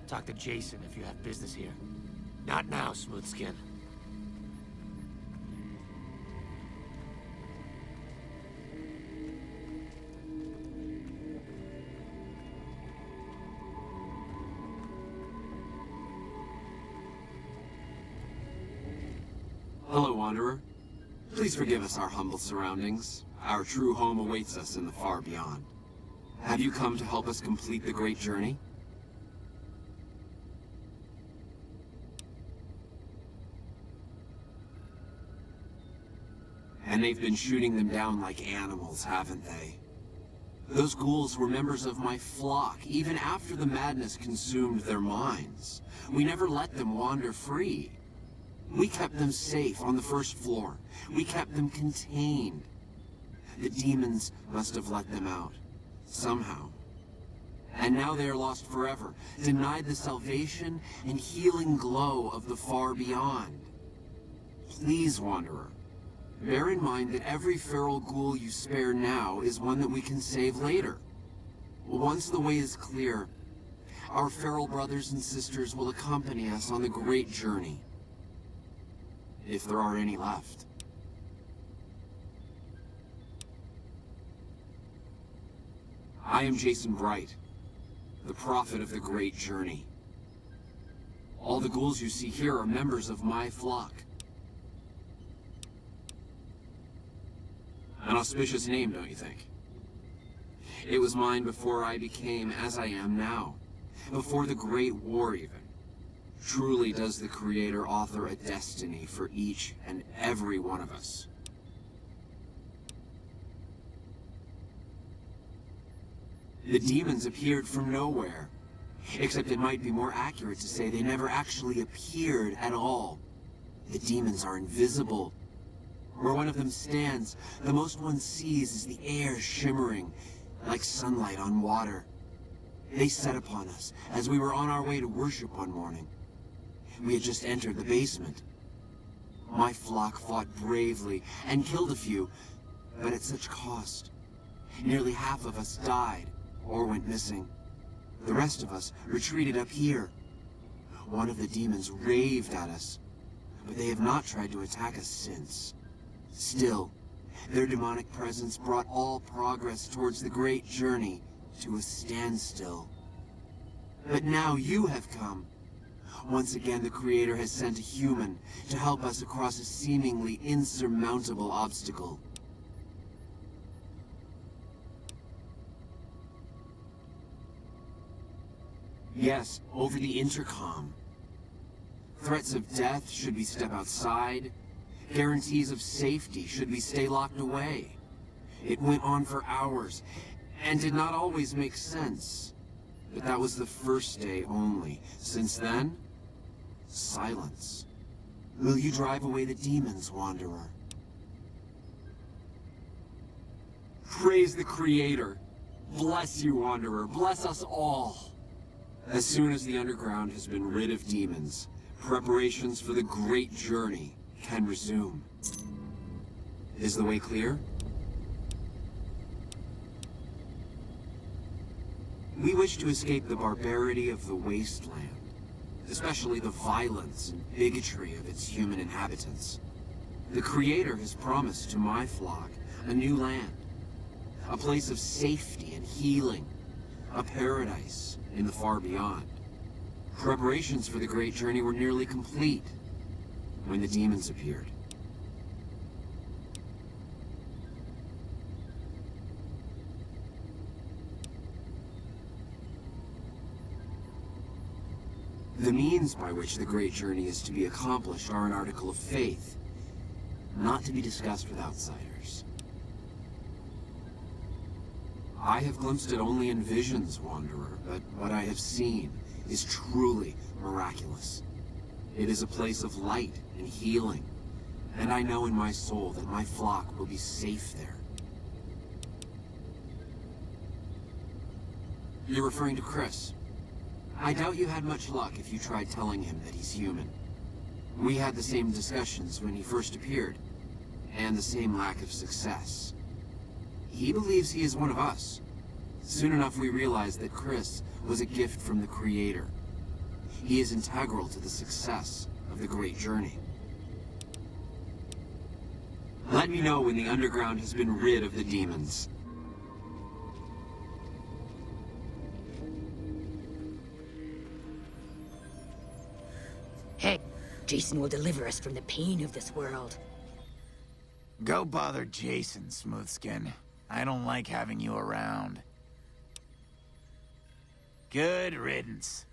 Talk to Jason if you have business here. Not now, Smoothskin. Hello, Wanderer. Please forgive us our humble surroundings. Our true home awaits us in the far beyond. Have you come to help us complete the great journey? And they've been shooting them down like animals, haven't they? Those ghouls were members of my flock, even after the madness consumed their minds. We never let them wander free. We kept them safe on the first floor. We kept them contained. The demons must have let them out, somehow. And now they are lost forever, denied the salvation and healing glow of the far beyond. Please, Wanderer, bear in mind that every feral ghoul you spare now is one that we can save later. Once the way is clear, our feral brothers and sisters will accompany us on the great journey. If there are any left. I am Jason Bright, the prophet of the great journey. All the ghouls you see here are members of my flock. An auspicious name, don't you think? It was mine before I became as I am now, before the Great War even. Truly does the Creator author a destiny for each and every one of us. The demons appeared from nowhere, except it might be more accurate to say they never actually appeared at all. The demons are invisible. Where one of them stands, the most one sees is the air shimmering, like sunlight on water. They set upon us as we were on our way to worship one morning. We had just entered the basement. My flock fought bravely and killed a few, but at such cost. Nearly half of us died or went missing. The rest of us retreated up here. One of the demons raved at us, but they have not tried to attack us since. Still, their demonic presence brought all progress towards the great journey to a standstill. But now you have come. Once again, the Creator has sent a human to help us across a seemingly insurmountable obstacle. Yes, over the intercom. Threats of death should we step outside. Guarantees of safety should we stay locked away. It went on for hours, and did not always make sense. But that was the first day only. Since then, silence. Will you drive away the demons, Wanderer? Praise the Creator. Bless you, Wanderer. Bless us all. As soon as the underground has been rid of demons, preparations for the great journey can resume. Is the way clear? We wish to escape the barbarity of the wasteland, especially the violence and bigotry of its human inhabitants. The Creator has promised to my flock a new land, a place of safety and healing, a paradise in the far beyond. Preparations for the great journey were nearly complete when the demons appeared. The means by which the great journey is to be accomplished are an article of faith, not to be discussed with outsiders. I have glimpsed it only in visions, Wanderer, but what I have seen is truly miraculous. It is a place of light and healing, and I know in my soul that my flock will be safe there. You're referring to Chris. I doubt you had much luck if you tried telling him that he's human. We had the same discussions when he first appeared, and the same lack of success. He believes he is one of us. Soon enough we realized that Chris was a gift from the Creator. He is integral to the success of the great journey. Let me know when the underground has been rid of the demons. Hey, Jason will deliver us from the pain of this world. Go bother Jason, Smoothskin. I don't like having you around. Good riddance.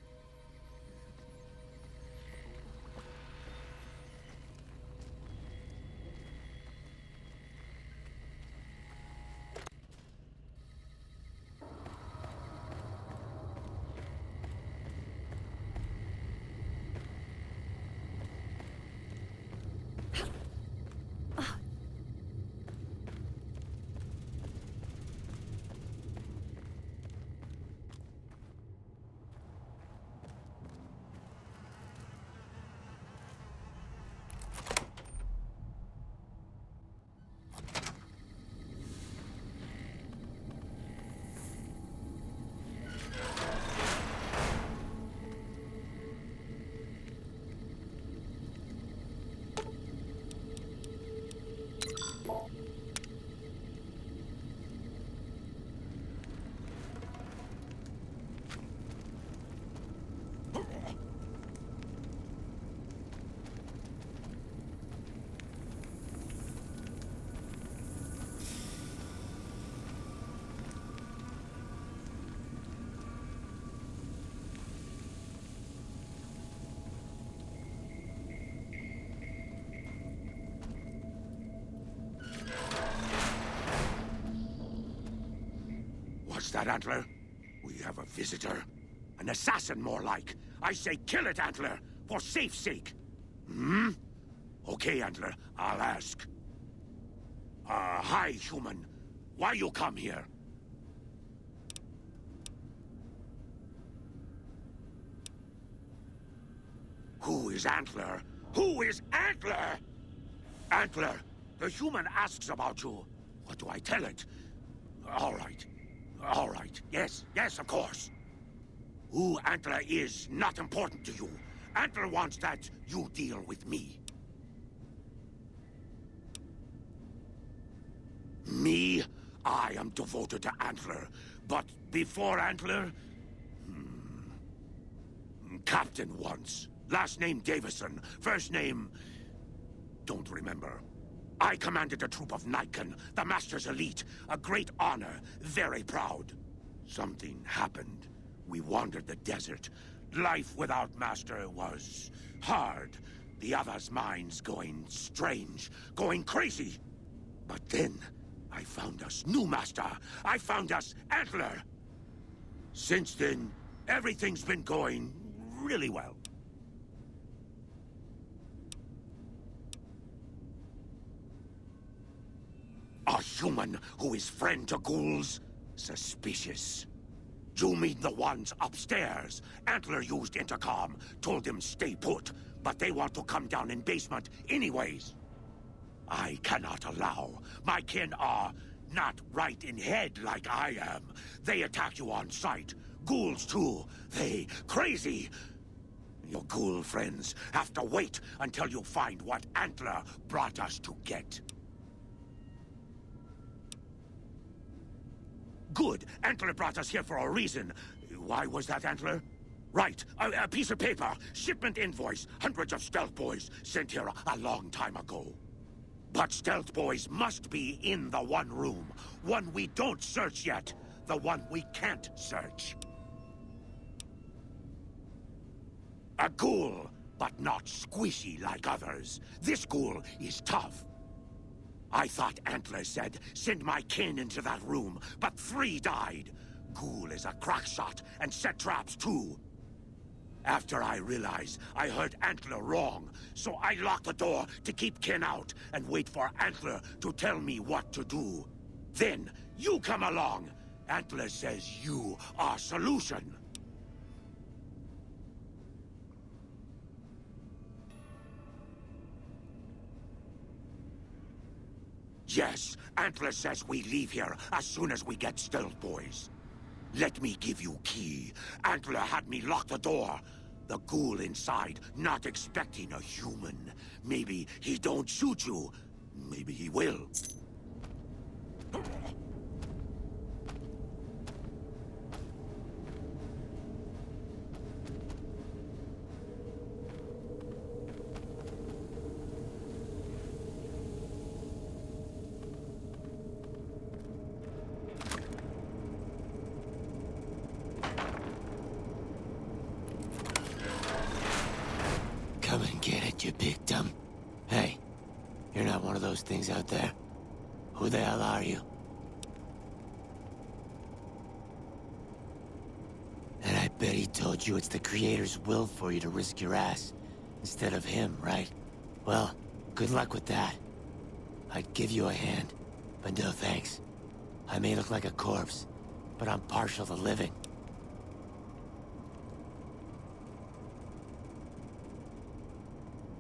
What's that, Antler? We have a visitor. An assassin, more like. I say kill it, Antler, for safe's sake. Hmm? Okay, Antler, I'll ask. Hi, human. Why you come here? Who is Antler? Who is Antler? Antler, the human asks about you. What do I tell it? All right. All right. Yes, of course. Who Antler is not important to you. Antler wants that you deal with me. Me? I am devoted to Antler. But before Antler... Captain once. Last name Davison. First name... Don't remember. I commanded a troop of Nightkin, the Master's elite. A great honor. Very proud. Something happened. We wandered the desert. Life without Master was hard. The others' minds going strange, going crazy. But then, I found us new Master. I found us Antler. Since then, everything's been going really well. A human who is friend to ghouls? Suspicious. You mean the ones upstairs? Antler used intercom, told them stay put, but they want to come down in basement anyways. I cannot allow. My kin are not right in head like I am. They attack you on sight. Ghouls too. They crazy. Your ghoul friends have to wait until you find what Antler brought us to get. Good. Antler brought us here for a reason. Why was that, Antler? Right. A piece of paper. Shipment invoice. Hundreds of stealth boys sent here a long time ago. But stealth boys must be in the one room. One we don't search yet. The one we can't search. A ghoul, but not squishy like others. This ghoul is tough. I thought Antler said, send my kin into that room, but 3 died. Ghoul is a crack shot and set traps too. After I realized I heard Antler wrong, so I locked the door to keep kin out and wait for Antler to tell me what to do. Then, you come along. Antler says you are solution. Yes, Antler says we leave here as soon as we get stealth boys. Let me give you key. Antler had me lock the door. The ghoul inside, not expecting a human. Maybe he don't shoot you. Maybe he will. victim. Hey, you're not one of those things out there. Who the hell are you? And I bet he told you it's the Creator's will for you to risk your ass, instead of him, right? Well, good luck with that. I'd give you a hand, but no thanks. I may look like a corpse, but I'm partial to living.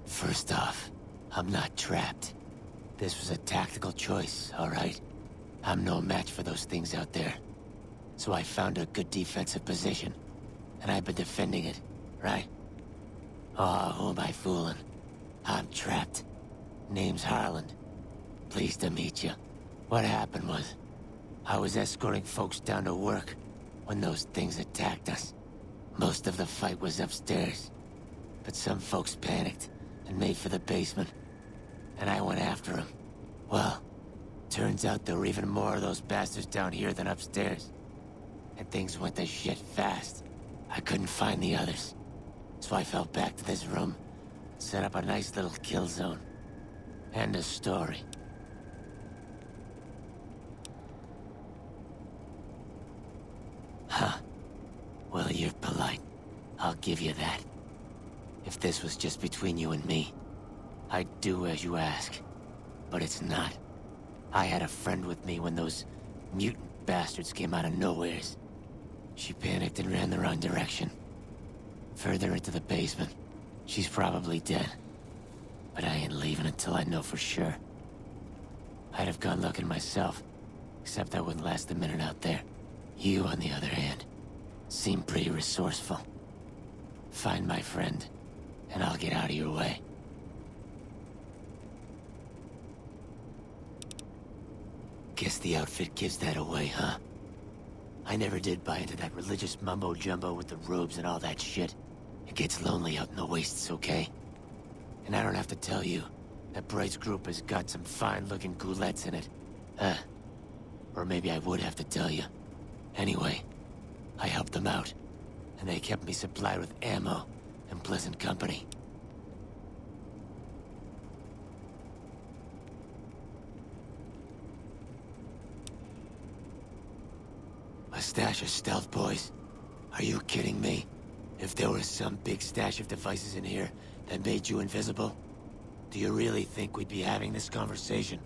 First off, I'm not trapped. This was a tactical choice, all right? I'm no match for those things out there. So I found a good defensive position, and I've been defending it, right? Oh, who am I fooling? I'm trapped. Name's Harland. Pleased to meet you. What happened was, I was escorting folks down to work when those things attacked us. Most of the fight was upstairs, but some folks panicked and made for the basement, and I went after them. Well, turns out there were even more of those bastards down here than upstairs, and things went to shit fast. I couldn't find the others, so I fell back to this room, set up a nice little kill zone. End of story. Huh. Well, you're polite. I'll give you that. If this was just between you and me, I'd do as you ask. But it's not. I had a friend with me when those mutant bastards came out of nowheres. She panicked and ran the wrong direction. Further into the basement. She's probably dead. But I ain't leaving until I know for sure. I'd have gone looking myself, except I wouldn't last a minute out there. You, on the other hand, seem pretty resourceful. Find my friend, and I'll get out of your way. Guess the outfit gives that away, huh? I never did buy into that religious mumbo-jumbo with the robes and all that shit. It gets lonely out in the wastes, okay? And I don't have to tell you, that Bright's group has got some fine-looking goulettes in it. Or maybe I would have to tell you. Anyway, I helped them out, and they kept me supplied with ammo and pleasant company. A stash of stealth boys? Are you kidding me? If there was some big stash of devices in here that made you invisible, do you really think we'd be having this conversation?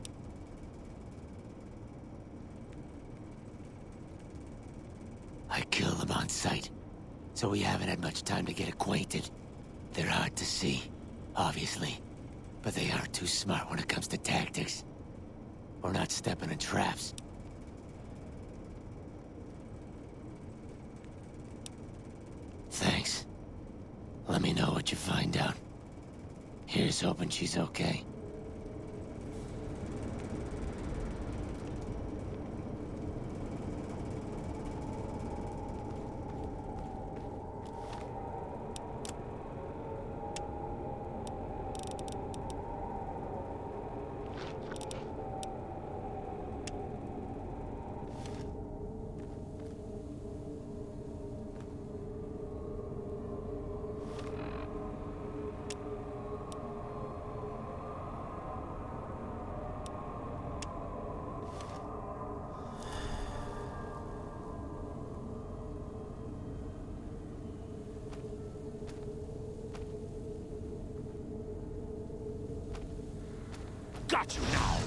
I kill them on sight, so we haven't had much time to get acquainted. They're hard to see, obviously, but they aren't too smart when it comes to tactics. We're not stepping in traps. Thanks. Let me know what you find out. Here's hoping she's okay. Got you now!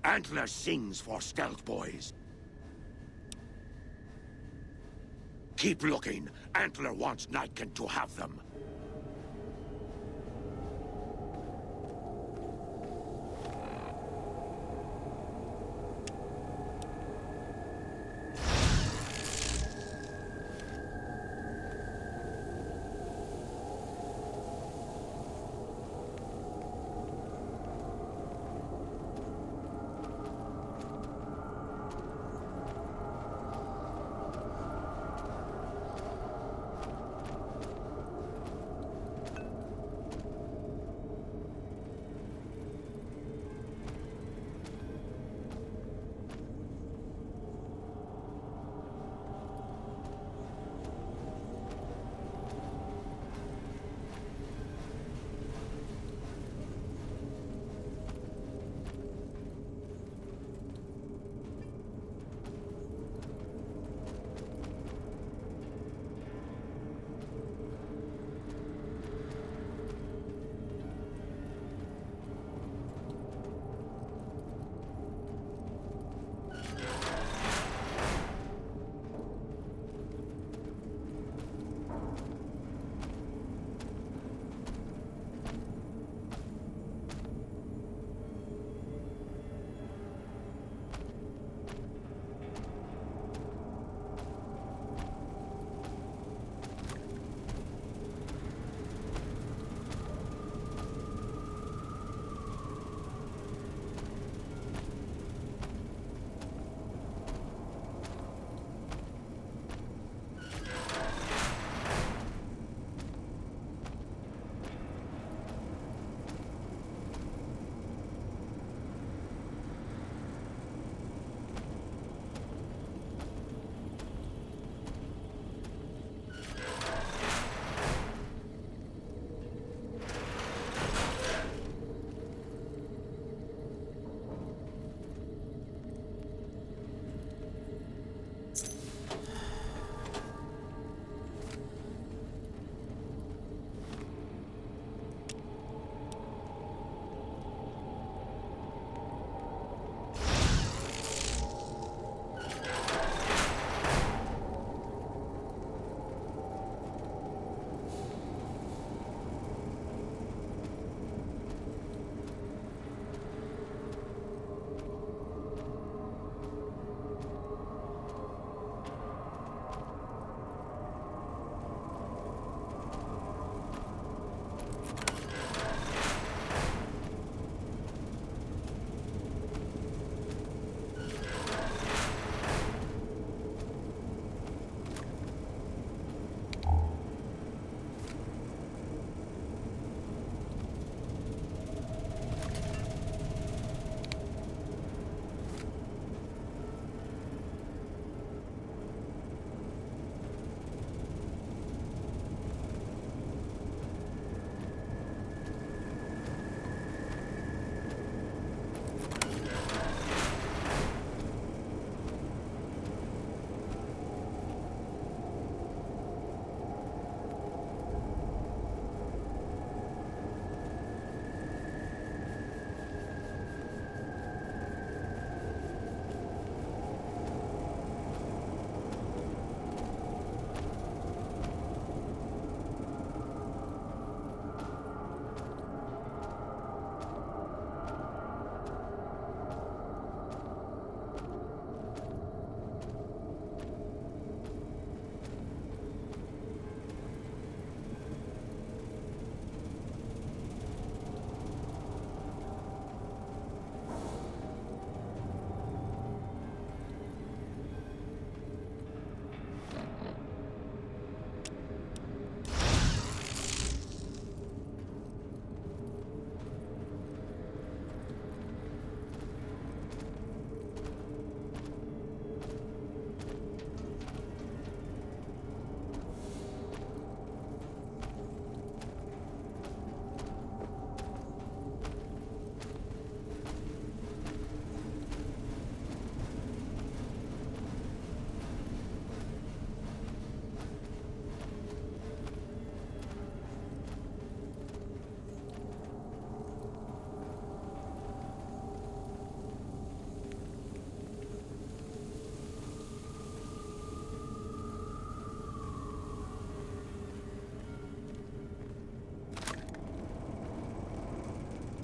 Antler sings for stealth boys. Keep looking. Antler wants Nightkin to have them.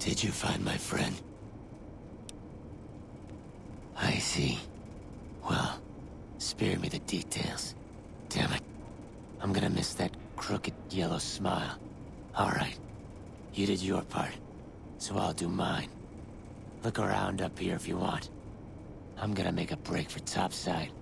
Did you find my friend? I see. Well, spare me the details. Damn it. I'm gonna miss that crooked yellow smile. Alright. You did your part, so I'll do mine. Look around up here if you want. I'm gonna make a break for topside.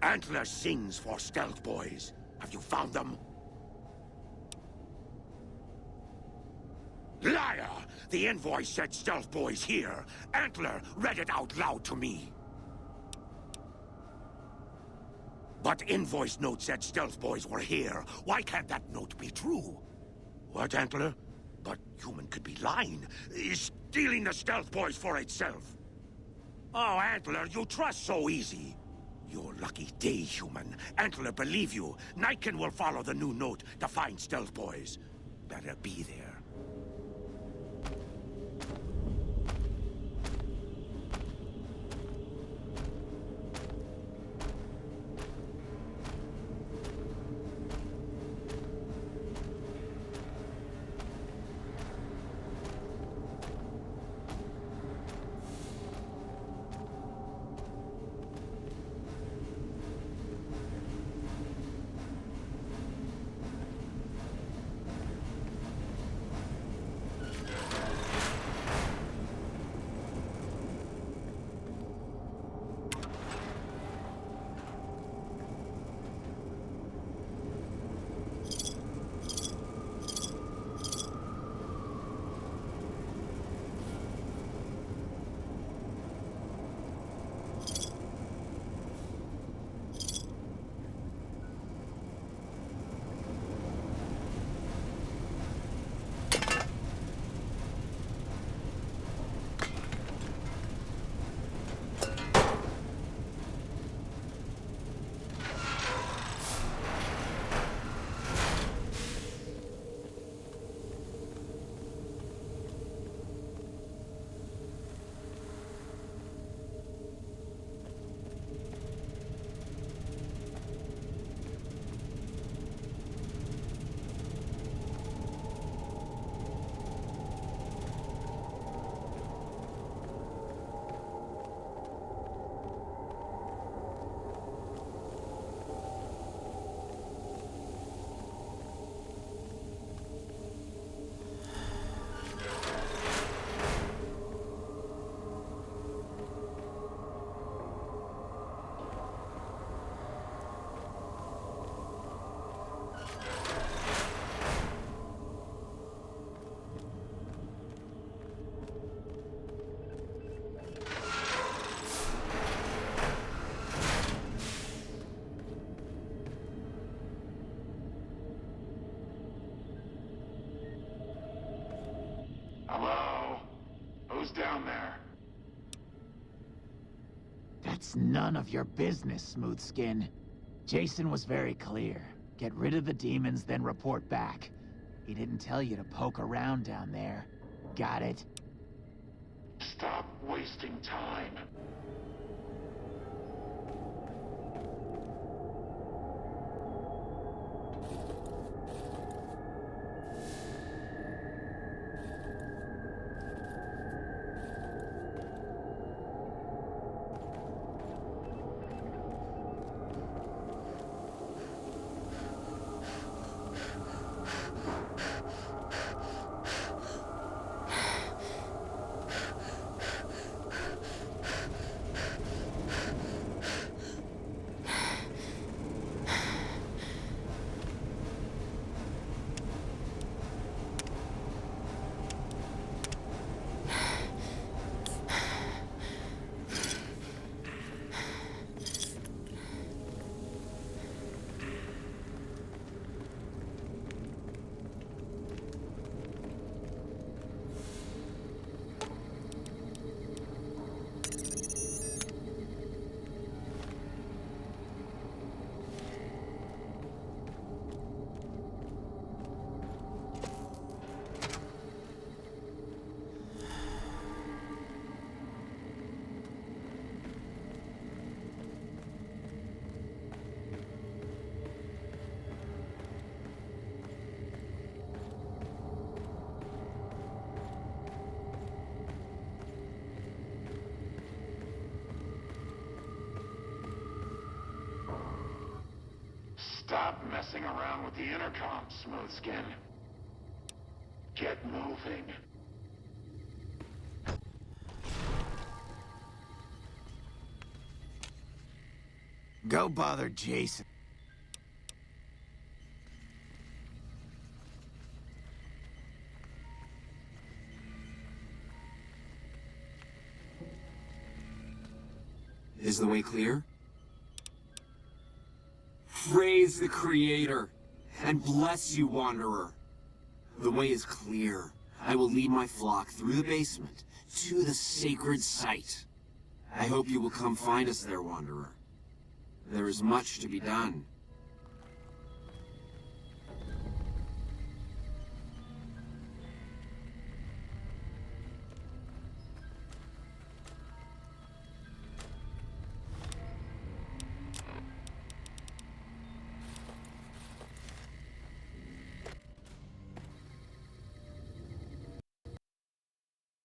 Antler sings for Stealth Boys. Have you found them? Liar! The invoice said Stealth Boys here. Antler read it out loud to me. But invoice note said Stealth Boys were here. Why can't that note be true? What, Antler? But human could be lying. Is stealing the Stealth Boys for itself. Oh, Antler, you trust so easy. Your lucky day, human. Antler, believe you. Nightkin will follow the new note to find Stealth Boys. Better be there. Hello? Who's down there? That's none of your business, Smoothskin. Jason was very clear. Get rid of the demons, then report back. He didn't tell you to poke around down there. Got it? Stop wasting time. Stop messing around with the intercom, Smoothskin. Get moving. Go bother Jason. Is the way clear? Praise the Creator, and bless you, Wanderer. The way is clear. I will lead my flock through the basement to the sacred site. I hope you will come find us there, Wanderer. There is much to be done.